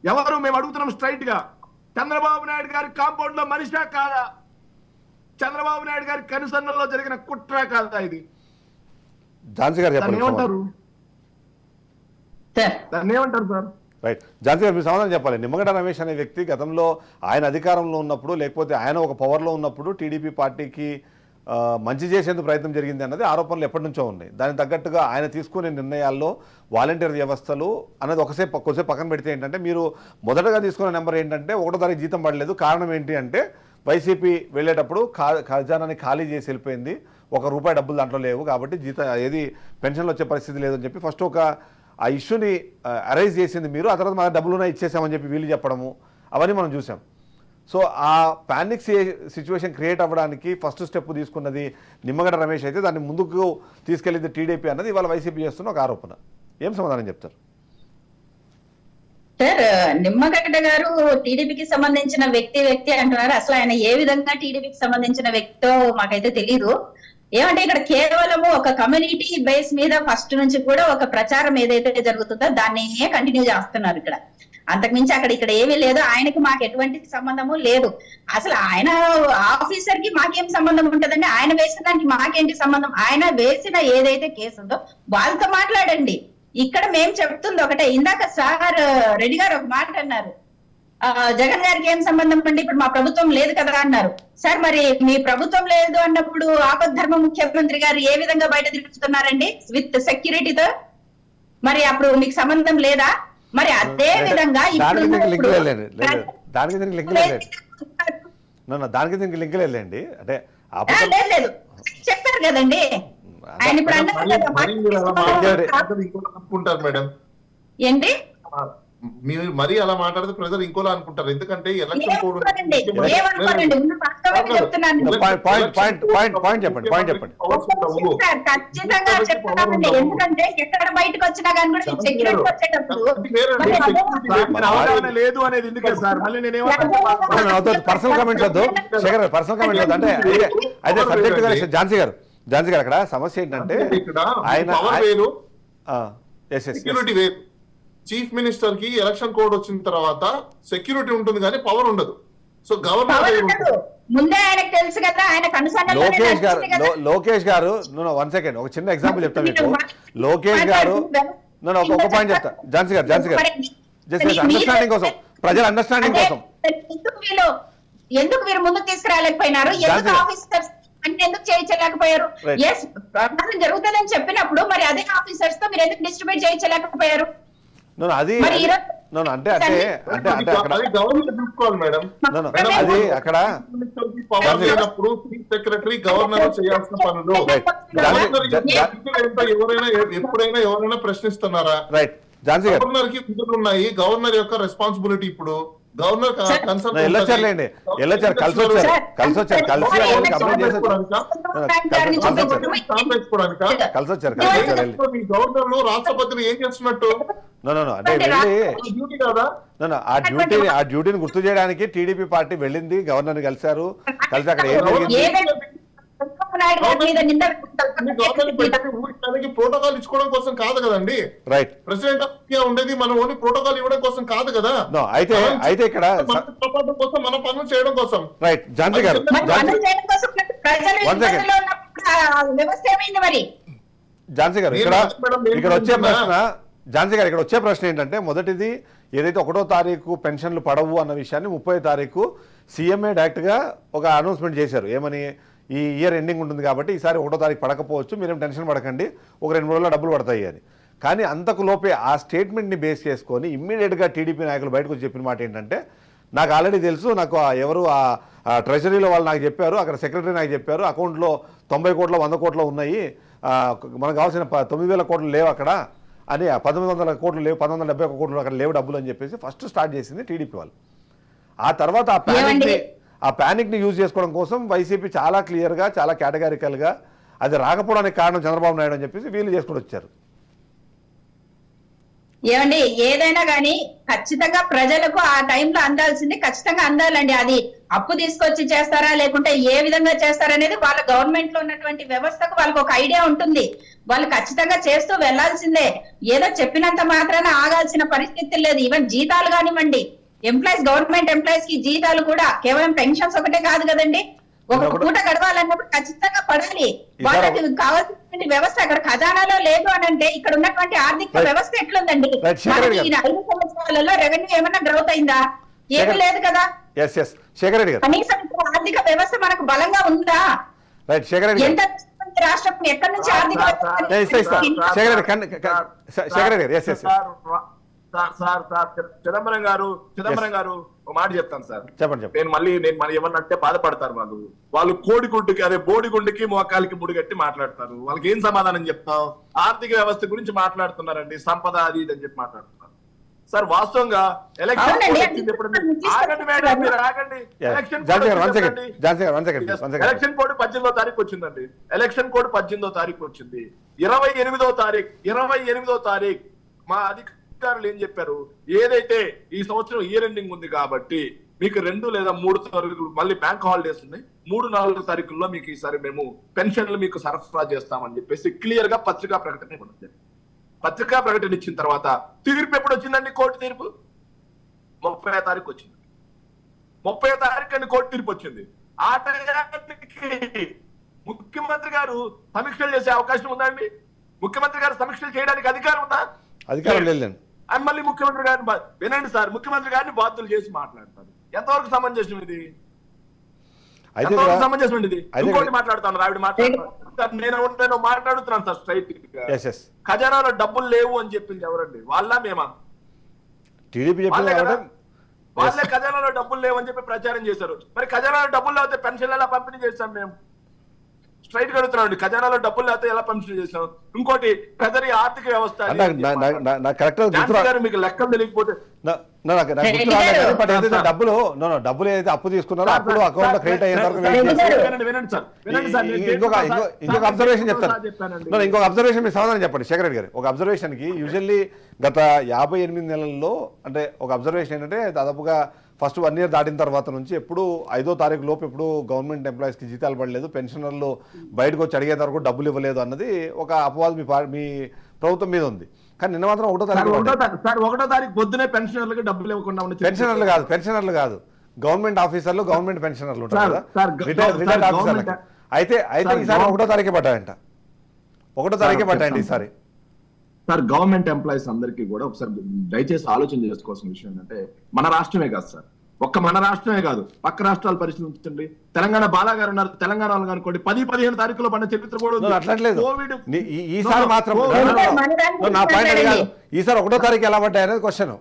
ఎవరు? మేము అడుగుతున్నాం స్ట్రైట్ గా. చంద్రబాబు నాయుడు గారి కాంపౌండ్ లో మనిషా కాదా? చంద్రబాబు నాయుడు గారి కనుసన్నల్లో జరిగిన కుట్ర కాదా ఇది?
ఝాన్సీ గారు చెప్పండి.
ఏమంటారు? దాన్ని ఏమంటారు సార్?
రైట్, ఝాన్సీ గారు మీరు సమాధానం చెప్పాలి. నిమ్మగడ్డ రమేష్ అనే వ్యక్తి గతంలో ఆయన అధికారంలో ఉన్నప్పుడు, లేకపోతే ఆయన ఒక పవర్లో ఉన్నప్పుడు టీడీపీ పార్టీకి మంచి చేసేందుకు ప్రయత్నం జరిగింది అన్నది ఆరోపణలు ఎప్పటి నుంచో ఉన్నాయి. దానికి తగ్గట్టుగా ఆయన తీసుకునే నిర్ణయాల్లో వాలంటీర్ వ్యవస్థలు అనేది కొద్దిసేపు పక్కన పెడితే ఏంటంటే, మీరు మొదటగా తీసుకున్న నెంబర్ ఏంటంటే 1వ తారీఖు జీతం పడలేదు. కారణం ఏంటి అంటే వైసీపీ వెళ్ళేటప్పుడు ఖజానాన్ని ఖాళీ చేసి వెళ్ళిపోయింది, ₹1 డబ్బులు దాంట్లో లేవు, కాబట్టి ఏది పెన్షన్లు వచ్చే పరిస్థితి లేదని చెప్పి ఫస్ట్ ఆ ఇష్యూని అరైజ్ చేసింది మీరు. ఆ తర్వాత మా డబ్బులున్నా ఇచ్చేసామని చెప్పి వీళ్ళు చెప్పడము అవన్నీ మనం చూసాం. సో ఆ పానిక్ సిచ్యువేషన్ క్రియేట్ అవ్వడానికి ఫస్ట్ స్టెప్ తీసుకున్నది నిమ్మగడ్డ రమేష్ అయితే దాన్ని ముందుకు తీసుకెళ్ళింది టీడీపీ అన్నది ఇవాళ వైసీపీ చేస్తున్న ఒక ఆరోపణ. ఏం సమాధానం చెప్తారు
సార్? నిమ్మగడ్డ గారు టీడీపీకి సంబంధించిన వ్యక్తి అంటున్నారు. అసలు ఆయన ఏ విధంగా టీడీపీకి సంబంధించిన వ్యక్తో మాకైతే తెలీదు. ఏమంటే ఇక్కడ కేవలము ఒక కమ్యూనిటీ బేస్ మీద ఫస్ట్ నుంచి కూడా ఒక ప్రచారం ఏదైతే జరుగుతుందో దాన్ని కంటిన్యూ చేస్తున్నారు ఇక్కడ. అంతకుమించి ఇక్కడ ఏమీ లేదు. ఆయనకి మాకు ఎటువంటి సంబంధము లేదు. అసలు ఆయన ఆఫీసర్ కి మాకేం సంబంధం ఉంటదండి? ఆయన వేసిన దానికి మాకేంటి సంబంధం? ఆయన వేసిన ఏదైతే కేసు ఉందో వాళ్ళతో మాట్లాడండి. ఇక్కడ మేము చెప్తుంది ఒకటే. ఇందాక సార్ రెడ్డి గారు ఒక మాట అన్నారు, జగన్ గారికి ఏం సంబంధం అండి, ఇప్పుడు మా ప్రభుత్వం లేదు కదా అన్నారు. సార్ మరి మీ ప్రభుత్వం లేదు అన్నప్పుడు ఆపద్ధర్మ ముఖ్యమంత్రి గారు ఏ విధంగా బయట తిరుగుతున్నారండి విత్ సెక్యూరిటీతో? మరి అప్పుడు మీకు సంబంధం లేదా? మరి అదే విధంగా
దానికి దీనికి లింక్ లేదండి, దానికి దీనికి లింక్ లేదండి. అంటే
లేదు చెప్పారు కదండి ఆయన ఇప్పుడు
అనుకుంటారు మేడం
ఏంటి
మీరు మరీ అలా మాట్లాడితే ప్రజలు ఇంకోలా అనుకుంటారు. ఎందుకంటే ఎలక్షన్ కోడ్
పాయింట్ చెప్పండి
ఖచ్చితంగా చెప్తున్నానండి. ఎందుకంటే ఎక్కడ బయటకు వచ్చినా కానీ కూడా సెక్యూరిటీ వచ్చేటప్పుడు
లేదు అనేది ఎందుకే సార్? మళ్ళీ
పర్సనల్ కామెంట్స్ వద్దు, పర్సనల్ కామెంట్స్ వద్దు. అంటే అదే సబ్జెక్ట్ గారు ఝాన్సీ గారు అక్కడ సమస్య ఏంటంటే ఆయన
సెక్యూరిటీ వేరు. చీఫ్ మినిస్టర్ కి ఎలక్షన్ కోడ్ వచ్చిన తర్వాత సెక్యూరిటీ ఉంటుంది కానీ పవర్ ఉండదు. సో గవర్నర్
ముందే ఆయనకు తెలుసు కదా, ఆయన
లోకేష్ గారు వన్ సెకండ్ ఒక చిన్న ఎగ్జాంపుల్ చెప్తాను మీకు. లోకేష్ గారు ఒక పాయింట్ చెప్తా. ఝాన్సీ గారు జస్ట్ అండర్స్టాండింగ్ కోసం, ప్రజల అండర్స్టాండింగ్ కోసం
ఎందుకు మీరు ముందుకు తీసుకురాలేకపోయినారు? ఎందుకు ఆఫీసర్స్ అంటే ఎందుకు చేయించలేకపోయారు? ఎస్ ప్రమాదం జరుగుతుందని చెప్పినప్పుడు మరి అదే ఆఫీసర్స్ తో మీరు ఎందుకు డిస్ట్రిబ్యూట్ చేయించలేకపోయారు?
అది అంటే అక్కడ
చీఫ్ సెక్రటరీ గవర్నర్ చేయాల్సిన పనులు ఎవరైనా ప్రశ్నిస్తున్నారా? గవర్నర్ కి విధులు ఉన్నాయి, గవర్నర్ యొక్క రెస్పాన్సిబిలిటీ. ఇప్పుడు గవర్నర్ గవర్నర్ రాష్ట్రపతిని ఏం చేస్తున్నట్టు?
ఆ డ్యూటీని గుర్తు చేయడానికి టీడీపీ పార్టీ వెళ్ళింది, గవర్నర్ కలిశారు. కలిసి అక్కడ ఏం జరిగింది?
ప్రోటోకాల్ ఇచ్చుకోవడం కోసం కాదు కదండి.
రైట్.
ప్రెసిడెంట్ ఆఫ్ ఇండియా ఉండేది మనం ఓన్లీ ప్రోటోకాల్ ఇవ్వడం కోసం కాదు కదా.
అయితే ఇక్కడ
కోసం మన పనులు చేయడం కోసం.
రైట్. ఝాన్సీ గారు ఇక్కడ వచ్చే ప్రశ్న ఏంటంటే, మొదటిది ఏదైతే 1వ తారీఖు పెన్షన్లు పడవు అన్న విషయాన్ని 30వ తారీఖు సీఎంఏ డైరెక్ట్ గా ఒక అనౌన్స్మెంట్ చేశారు. ఏమని? ఈ ఇయర్ ఎండింగ్ ఉంటుంది కాబట్టి ఈసారి 1వ తారీఖు పడకపోవచ్చు, మీరేం టెన్షన్ పడకండి, ఒక 2 రోజుల్లో డబ్బులు పడతాయి అని. కానీ అంతకు లోపే ఆ స్టేట్మెంట్ని బేస్ చేసుకొని ఇమ్మీడియట్గా టీడీపీ నాయకులు బయటకు వచ్చి చెప్పిన మాట ఏంటంటే, నాకు ఆల్రెడీ తెలుసు, నాకు ఎవరు ఆ ట్రెజరీలో వాళ్ళు నాకు చెప్పారు, అక్కడ సెక్రటరీ నాకు చెప్పారు, అకౌంట్లో 90 కోట్లు 100 కోట్లు ఉన్నాయి, మనకు కావాల్సిన 9,000 కోట్లు లేవు అక్కడ అని, 1,900 కోట్లు లేవు, 1,171 కోట్లు అక్కడ లేవు డబ్బులు అని చెప్పేసి ఫస్ట్ స్టార్ట్ చేసింది టీడీపీ వాళ్ళు. ఆ తర్వాత ఆ ప్యానిక్ని యూజ్ చేసుకోవడం కోసం వైసీపీ చాలా క్లియర్గా, చాలా కేటగారికల్గా అది రాకపోవడానికి కారణం చంద్రబాబు నాయుడు అని చెప్పేసి వీళ్ళు చేసుకుని వచ్చారు.
ఏమండి, ఏదైనా కానీ ఖచ్చితంగా ప్రజలకు ఆ టైంలో అందాల్సింది ఖచ్చితంగా అందాలండి. అది అప్పు తీసుకొచ్చి చేస్తారా లేకుంటే ఏ విధంగా చేస్తారనేది వాళ్ళ గవర్నమెంట్ లో ఉన్నటువంటి వ్యవస్థకు వాళ్ళకి ఒక ఐడియా ఉంటుంది. వాళ్ళు ఖచ్చితంగా చేస్తూ వెళ్లాల్సిందే. ఏదో చెప్పినంత మాత్రాన ఆగాల్సిన పరిస్థితి లేదు. ఈవెన్ జీతాలు కానివ్వండి, ఎంప్లాయీస్, గవర్నమెంట్ ఎంప్లాయీస్ కి జీతాలు కూడా కేవలం పెన్షన్స్ ఒకటే కాదు కదండి. ఒక పూట గడవాలన్నప్పుడు ఖచ్చితంగా పడాలి. వాళ్ళకి కావాల్సిన వ్యవస్థ అక్కడ ఖజానాలో లేదు అని అంటే ఇక్కడ ఉన్నటువంటి ఆర్థిక వ్యవస్థ ఎట్లుందండి? 5 సంవత్సరాలలో రెవెన్యూ ఏమైనా గ్రోత్ అయిందా? ఏమీ లేదు కదా. కనీసం ఆర్థిక వ్యవస్థ మనకు బలంగా ఉందా? ఎంత రాష్ట్రం ఎక్కడి నుంచి ఆర్థిక
చిదంబరం గారు ఒక మాట చెప్తాను సార్.
చెప్పండి.
నేను ఏమన్నంటే బాధపడతారు వాళ్ళు కోడిగుడ్డుకి అదే బోడిగుండుకి మోకాలికి ముడిగట్టి మాట్లాడతారు. వాళ్ళకి ఏం సమాధానం చెప్తాం? ఆర్థిక వ్యవస్థ గురించి మాట్లాడుతున్నారండి, సంపద అది ఇది అని చెప్పి మాట్లాడుతున్నారు. సార్ వాస్తవంగా ఎలక్షన్ కోడ్ 18వ తారీఖు వచ్చిందండి. ఎలక్షన్ కోడ్ 18వ తారీఖు వచ్చింది. 28వ తారీఖు మా అధికారులు ఏం చెప్పారు? ఏదైతే ఈ సంవత్సరం ఇయర్ ఎండింగ్ ఉంది కాబట్టి మీకు 2 లేదా 3 తారీఖులు మళ్ళీ బ్యాంక్ హాలిడేస్ ఉన్నాయి, 3-4 తారీఖుల్లో మీకు ఈసారి మేము పెన్షన్లు మీకు సరఫరా చేస్తామని చెప్పేసి క్లియర్ గా పత్రికా ప్రకటన ఇవ్వడం. పత్రికా ప్రకటన ఇచ్చిన తర్వాత తీర్పు ఎప్పుడు వచ్చిందండి? కోర్టు తీర్పు 30వ తారీఖు వచ్చింది. 30వ తారీఖు అని కోర్టు తీర్పు వచ్చింది. ఆ టైంకి ముఖ్యమంత్రి గారు సమీక్షలు చేసే అవకాశం ఉందా అండి? ముఖ్యమంత్రి గారు సమీక్షలు చేయడానికి అధికారం ఉందా?
అధికారం లేదండి.
ఆయన మళ్ళీ ముఖ్యమంత్రి గారిని వినండి సార్, ముఖ్యమంత్రి గారిని బాధ్యులు చేసి మాట్లాడతారు. ఎంతవరకు సమంజసం ఇది?
అయితే
ఎంతవరకు సమంజసం ఇది?
అయితే
ఇంకోటి మాట్లాడుతాను, ఆవిడ మాట్లాడుతాను, నేను మాట్లాడుతున్నాను సార్ స్ట్రైట్ గా.
yes yes
ఖజానాలో డబ్బులు లేవు అని చెప్పింది ఎవరండి? వాళ్ళ మేమా?
టీడీపీ చెప్పింది కాబట్టి
వాళ్ళే ఖజానాలో డబ్బులు లేవని చెప్పి ప్రచారం చేశారు. మరి ఖజానాలో డబ్బులు లేకపోతే పెన్షన్లు ఎలా పంపిణీ చేస్తాం? మేము స్ట్రైట్ గా అడుగుతున్నాం, ఖజానాలో డబ్బులు లేకపోతే ఎలా పంపిణీ చేస్తాం? ఇంకోటి ప్రజలు ఆర్థిక వ్యవస్థ మీకు లెక్కలు తెలియకపోతే
డబ్బులు ఏదైతే అప్పు తీసుకున్నారో అప్పుడు అకౌంట్ లో క్రెడిట్ అయ్యేంత వరకు
వినండి సార్,
ఇంకొక అబ్జర్వేషన్ చెప్తాను. ఇంకొక అబ్జర్వేషన్ మీరు సమాధానం చెప్పండి శేఖర్ రెడ్డి గారు. ఒక అబ్జర్వేషన్ కి యూజువల్లీ గత 58 నెలల్లో అంటే ఒక అబ్జర్వేషన్ ఏంటంటే దాదాపుగా ఫస్ట్ 1 year దాటిన తర్వాత నుంచి ఎప్పుడు 5వ తారీఖు లోపు ఎప్పుడు గవర్నమెంట్ ఎంప్లాయీస్కి జీతాలు పడలేదు, పెన్షనర్లు బయటకు వచ్చి అడిగేంత వరకు డబ్బులు ఇవ్వలేదు అన్నది ఒక అపవాదం మీ ప్రభుత్వం మీద ఉంది. కానీ నిన్న మాత్రం 1వ
తారీఖు పొద్దునే పెన్షనర్లకు డబ్బులు ఇవ్వకుండా
పెన్షనర్లు కాదు గవర్నమెంట్ ఆఫీసర్లు, గవర్నమెంట్ పెన్షనర్లు ఉంటారు కదా, రిటైర్డ్ ఆఫీసర్లకి. అయితే ఈసారి 1వ తారీఖే పడ్డాయంట. 1వ తారీఖే పడ్డాయండి ఈసారి.
సార్ గవర్నమెంట్ ఎంప్లాయీస్ అందరికీ కూడా ఒకసారి దయచేసి ఆలోచన చేసుకోవాల్సిన విషయం ఏంటంటే, మన రాష్ట్రమే కాదు సార్, ఒక్క మన రాష్ట్రమే కాదు పక్క రాష్ట్రాలు పరిశీలించండి. తెలంగాణ బాలాగారు ఉన్నారు, తెలంగాణ వాళ్ళు అనుకోండి 10-15 తారీఖులో పడిన చరిత్ర కూడా ఉంది.
అట్లట్లేదు ఈసారి మాత్రం నా పాయింట్ అది కాదు. ఈసారి 1వ తారీఖు ఎలా పడ్డాయి అనేది క్వశ్చన్.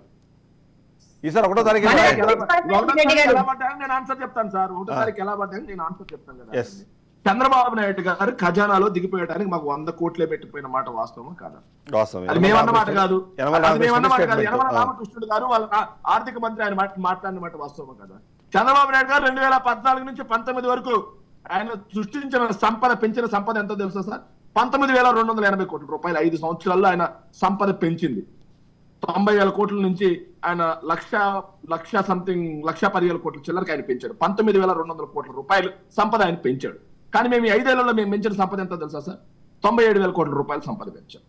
ఈసారి 1వ తారీఖు
ఎలా పడ్డాయని నేను ఆన్సర్ చెప్తాను సార్. 1వ తారీఖు ఎలా పడ్డాయని నేను ఆన్సర్ చెప్తాను కదా. చంద్రబాబు నాయుడు గారు ఖజానాలో దిగిపోయడానికి మాకు 100 కోట్లే పెట్టిపోయిన మాట వాస్తవం కాదా? అది మేమన్నమాట కాదు, యనమల రామకృష్ణుడు గారు వాళ్ళ ఆర్థిక మంత్రి ఆయన మాట్లాడిన మాట వాస్తవం కదా. చంద్రబాబు నాయుడు గారు 2014 నుంచి 19 వరకు ఆయన సృష్టించిన సంపద, పెంచిన సంపద ఎంతో తెలుసా సార్? 19,280 కోట్ల రూపాయలు 5 సంవత్సరాల్లో ఆయన సంపద పెంచింది. 90,000 కోట్ల నుంచి ఆయన లక్ష సంథింగ్ 1,10,000 కోట్ల చిల్లరకి ఆయన పెంచాడు. 19,200 కోట్ల రూపాయలు సంపద ఆయన పెంచాడు. కానీ మేము 5 ఏళ్లలో మేము పెంచిన సంపద ఎంతో తెలుసా సార్? 97,000 కోట్ల రూపాయలు సంపద పెంచాం.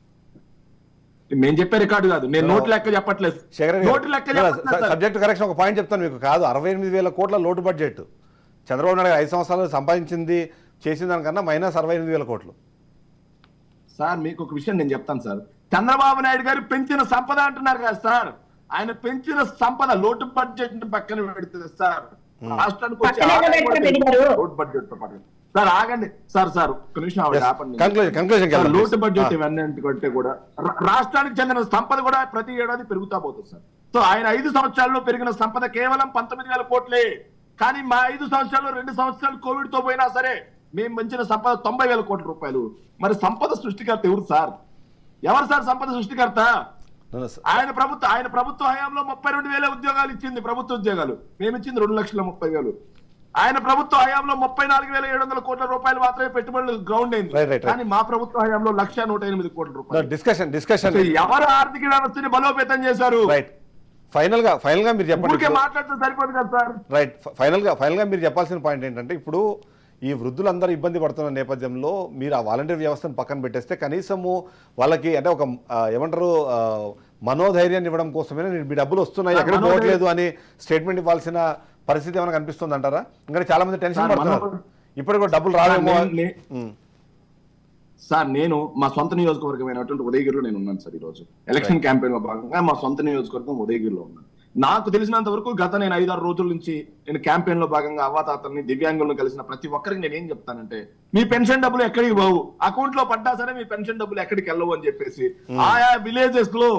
మేము చెప్పే రికార్డు కాదు, నేను నోటు లెక్క చెప్పట్లేదు.
సబ్జెక్ట్ కరెక్షన్ ఒక పాయింట్ చెప్తాను మీకు. కాదు 68,000 కోట్ల లోటు బడ్జెట్ చంద్రబాబు నాయుడు 5 సంవత్సరాలు సంపాదించింది చేసిన దానికన్నా మైనస్ 68,000 కోట్లు.
సార్ మీకు ఒక విషయం నేను చెప్తాను సార్, చంద్రబాబు నాయుడు గారు పెంచిన సంపద అంటున్నారు కదా సార్, ఆయన పెంచిన సంపద లోటు బడ్జెట్ పక్కన పెడితే సార్ రాష్ట్రానికి లోటు బడ్జెట్ తో పాటు సార్ ఆగండి సార్ ఒక్క నిమిషం ఆపండి. లోటు బడ్జెట్ ఇవన్నీ కంటే కూడా రాష్ట్రానికి చెందిన సంపద కూడా ప్రతి ఏడాది పెరుగుతా పోతుంది సార్. సో ఆయన 5 సంవత్సరాల్లో పెరిగిన సంపద కేవలం 19,000 కోట్లే. కానీ మా 5 సంవత్సరాల్లో 2 సంవత్సరాలు కోవిడ్ తో పోయినా సరే మేము పెంచిన సంపద 90,000 కోట్ల రూపాయలు. మరి సంపద సృష్టికర్త ఎవరు సార్? ఎవరు సార్ సంపద సృష్టికర్త? ఆయన ప్రభుత్వ హయాంలో 32,000 ఉద్యోగాలు ఇచ్చింది, ప్రభుత్వ ఉద్యోగాలు. మేము ఇచ్చింది 2,30,000. ఆయన ప్రభుత్వ హయాంలో 34,700 కోట్ల రూపాయలు మాత్రమే పెట్టుబడులు గ్రౌండ్ అయింది. కానీ మా ప్రభుత్వ హయాంలో 1,108 కోట్ల రూపాయలు.
డిస్కషన్
ఎవరు ఆర్థిక వ్యవస్థని బలోపేతం చేశారు?
ఫైనల్ గా మీరు చెప్పండి.
మాట్లాడితే సరిపోదు కదా సార్.
రైట్, ఫైనల్ గా మీరు చెప్పాల్సిన పాయింట్ ఏంటంటే, ఇప్పుడు ఈ వృద్ధులందరూ ఇబ్బంది పడుతున్న నేపథ్యంలో మీరు ఆ వాలంటీర్ వ్యవస్థను పక్కన పెట్టేస్తే కనీసము వాళ్ళకి అంటే ఒక ఏమంటారు మనోధైర్యాన్ని ఇవ్వడం కోసమే మీ డబ్బులు వస్తున్నాయి ఎక్కడ పోవట్లేదు అని స్టేట్మెంట్ ఇవ్వాల్సిన పరిస్థితి ఏమైనా కనిపిస్తుంది అంటారా? ఇంకా చాలా మంది టెన్షన్ పడుతున్నారు, ఇప్పుడు కూడా డబ్బులు రావేమో
సార్. నేను మా సొంత నియోజకవర్గమైనటువంటి ఉదయగిరిలో నేను ఉన్నాను సార్. ఈ రోజు ఎలక్షన్ క్యాంపెయిన్ లో భాగంగా మా సొంత నియోజకవర్గం ఉదయగిరిలో ఉన్నాను. నాకు తెలిసినంత వరకు గత నేను 5-6 రోజుల నుంచి నేను క్యాంపెయిన్ లో భాగంగా అవ్వాతాతల్ని, దివ్యాంగులను కలిసిన ప్రతి ఒక్కరికి నేను ఏం చెప్తానంటే, మీ పెన్షన్ డబ్బులు ఎక్కడికి పోవు, అకౌంట్ లో పడ్డా సరే మీ పెన్షన్ డబ్బులు ఎక్కడికి వెళ్ళవు అని చెప్పేసి ఆయా విలేజెస్ లో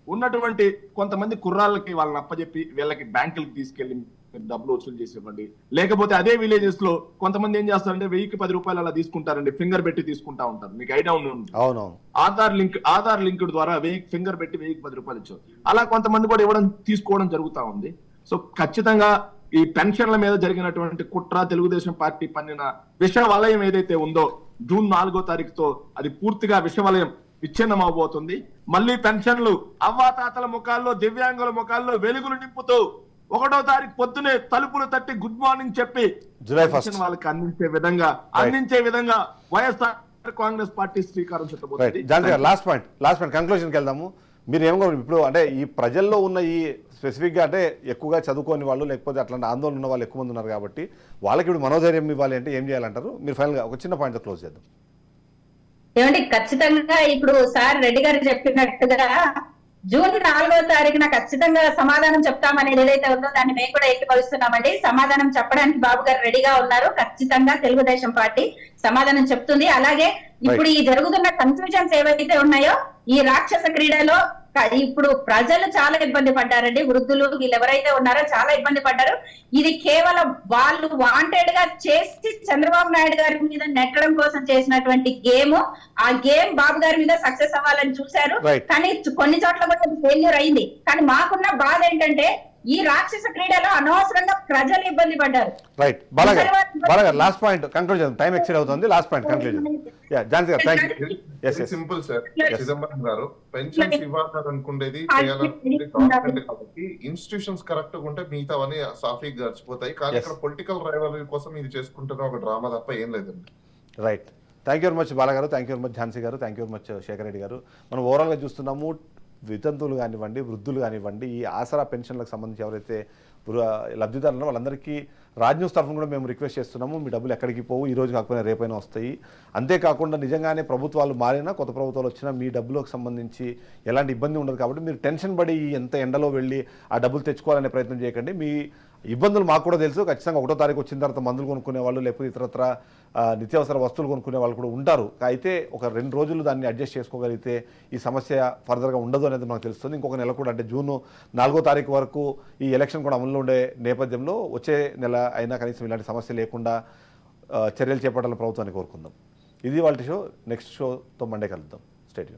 ఉన్నటువంటి కొంతమంది కుర్రాళ్ళకి వాళ్ళని అప్పచెప్పి వీళ్ళకి బ్యాంకులకు తీసుకెళ్లి డబ్బులు వసూలు చేసి ఇవ్వండి. లేకపోతే అదే విలేజెస్ లో కొంతమంది ఏం చేస్తారంటే 1,000కి 10 రూపాయలు అలా తీసుకుంటారండి, ఫింగర్ పెట్టి తీసుకుంటా ఉంటారు. మీకు ఐడియా ఉంది, ఆధార్ లింక్ ద్వారా ఫింగర్ పెట్టి 1,000కి 10 రూపాయలు ఇచ్చారు. అలా కొంతమంది కూడా తీసుకోవడం జరుగుతా ఉంది. సో ఖచ్చితంగా ఈ పెన్షన్ల మీద జరిగినటువంటి కుట్ర, తెలుగుదేశం పార్టీ పన్నిన విష వలయం ఏదైతే ఉందో జూన్ 4వ తారీఖుతో అది పూర్తిగా విష వలయం విచ్ఛిన్నం అవబోతుంది. మళ్ళీ పెన్షన్లు అవ్వాతాతల ముఖాల్లో, దివ్యాంగుల ముఖాల్లో వెలుగులు నింపుతూ 1వ తారీఖు పొద్దునే తలుపులు తట్టి గుడ్ మార్నింగ్ చెప్పి
జూలై 1
వాళ్ళకి అందించే విధంగా వైఎస్ఆర్ కాంగ్రెస్ పార్టీ శ్రీకారం చుట్టబోతుంది.
లాస్ట్ పాయింట్ కంక్లూజన్కి వెళ్దాము. మీరు ఏమో ఇప్పుడు అంటే ఈ ప్రజల్లో ఉన్న ఈ స్పెసిఫిక్గా అంటే ఎక్కువగా చదువుకోని వాళ్ళు లేకపోతే అట్లాంటి ఆందోళన ఉన్న వాళ్ళు ఎక్కువ మంది ఉన్నారు కాబట్టి వాళ్ళకి ఇప్పుడు మనోధైర్యం ఇవ్వాలి అంటే ఏం చేయాలంటారు? మీరు ఫైనల్గా ఒక చిన్న పాయింట్ క్లోజ్ చేద్దాం.
ఏమంటే ఖచ్చితంగా ఇప్పుడు సార్ రెడ్డి గారు చెప్పినట్టుగా జూన్ 4వ తారీఖున ఖచ్చితంగా సమాధానం చెప్తామనేది ఏదైతే ఉందో దాన్ని మేము కూడా ఏకీభవిస్తున్నామండి. సమాధానం చెప్పడానికి బాబు గారు రెడీగా ఉన్నారు. ఖచ్చితంగా తెలుగుదేశం పార్టీ సమాధానం చెప్తుంది. అలాగే ఇప్పుడు ఈ జరుగుతున్న కన్ఫ్యూజన్స్ ఏవైతే ఉన్నాయో ఈ రాక్షస క్రీడలో ఇప్పుడు ప్రజలు చాలా ఇబ్బంది పడ్డారండి. వృద్ధులు వీళ్ళు ఎవరైతే ఉన్నారో చాలా ఇబ్బంది పడ్డారు. ఇది కేవలం వాళ్ళు వాంటెడ్ గా చేసి చంద్రబాబు నాయుడు గారి మీద నెట్టడం కోసం చేసినటువంటి గేమ్. ఆ గేమ్ బాబు గారి మీద సక్సెస్ అవ్వాలని చూశారు, కానీ కొన్ని చోట్ల కూడా ఫెయిల్యూర్ అయింది. కానీ మాకున్న బాధ ఏంటంటే ఈ రాక్షస క్రీడలో అనవసరంగా ప్రజలు ఇబ్బంది పడ్డారు.
రైట్ బాలగారు లాస్ట్ పాయింట్ కంక్లూడ్ చేద్దాం, టైం ఎక్సీడ్ అవుతుంది. లాస్ట్ పాయింట్ కంక్లూడ్ చేద్దాం. Jhansi garu thank you.
Simple sir, Chidambaram గారు పెన్షన్స్ ఇవ్వాలనుకునేది చేయాలనుకుంటే కాబట్టి ఇన్స్టిట్యూషన్స్ కరెక్ట్ గా ఉంటే మిగతావన్నీ సాఫీగా గడిచిపోతాయి. కానీ ఇక్కడ పొలిటికల్ రైవలరీ కోసం ఇది చేసుకుంటున్న ఒక డ్రామా తప్ప ఏం లేదండి.
Right, thank you very much బాలగారు, thank you very much Jhansi garu, thank you very much Shekhar Reddy garu. మనం ఓవరాల్గా చూస్తున్నాము, వితంతువులు కానివ్వండి, వృద్ధులు కానివ్వండి, ఈ ఆసరా పెన్షన్లకు సంబంధించి ఎవరైతే లబ్ధిదారులు వాళ్ళందరికీ రాజ్ న్యూస్ తరఫున కూడా మేము రిక్వెస్ట్ చేస్తున్నాము, మీ డబ్బులు ఎక్కడికి పోవు, ఈ రోజు కాకపోయినా రేపైనా వస్తాయి. అంతేకాకుండా నిజంగానే ప్రభుత్వాలు మారినా కొత్త ప్రభుత్వాలు వచ్చినా మీ డబ్బులకు సంబంధించి ఎలాంటి ఇబ్బంది ఉండదు. కాబట్టి మీరు టెన్షన్ పడి ఎంత ఎండలో వెళ్ళి ఆ డబ్బులు తెచ్చుకోవాలనే ప్రయత్నం చేయకండి. మీ ఇబ్బందులు మాకు కూడా తెలుసు. ఖచ్చితంగా 1వ తారీఖు వచ్చిన తర్వాత మందులు కొనుక్కునే వాళ్ళు, లేకపోతే ఇతరత్ర నిత్యావసర వస్తువులు కొనుక్కునే వాళ్ళు కూడా ఉంటారు. అయితే ఒక 2 రోజులు దాన్ని అడ్జస్ట్ చేసుకోగలిగితే ఈ సమస్య ఫర్దర్గా ఉండదు అనేది మనకు తెలుస్తుంది. ఇంకొక నెల కూడా, అంటే జూన్ 4వ తారీఖు వరకు ఈ ఎలక్షన్ కూడా అమల్లో ఉండే నేపథ్యంలో వచ్చే నెల అయినా కనీసం ఇలాంటి సమస్య లేకుండా చర్యలు చేపట్టాలని ప్రభుత్వాన్ని కోరుకుందాం. ఇది వాళ్ళ షో. నెక్స్ట్ షోతో మండే కలుద్దాం. స్టేట్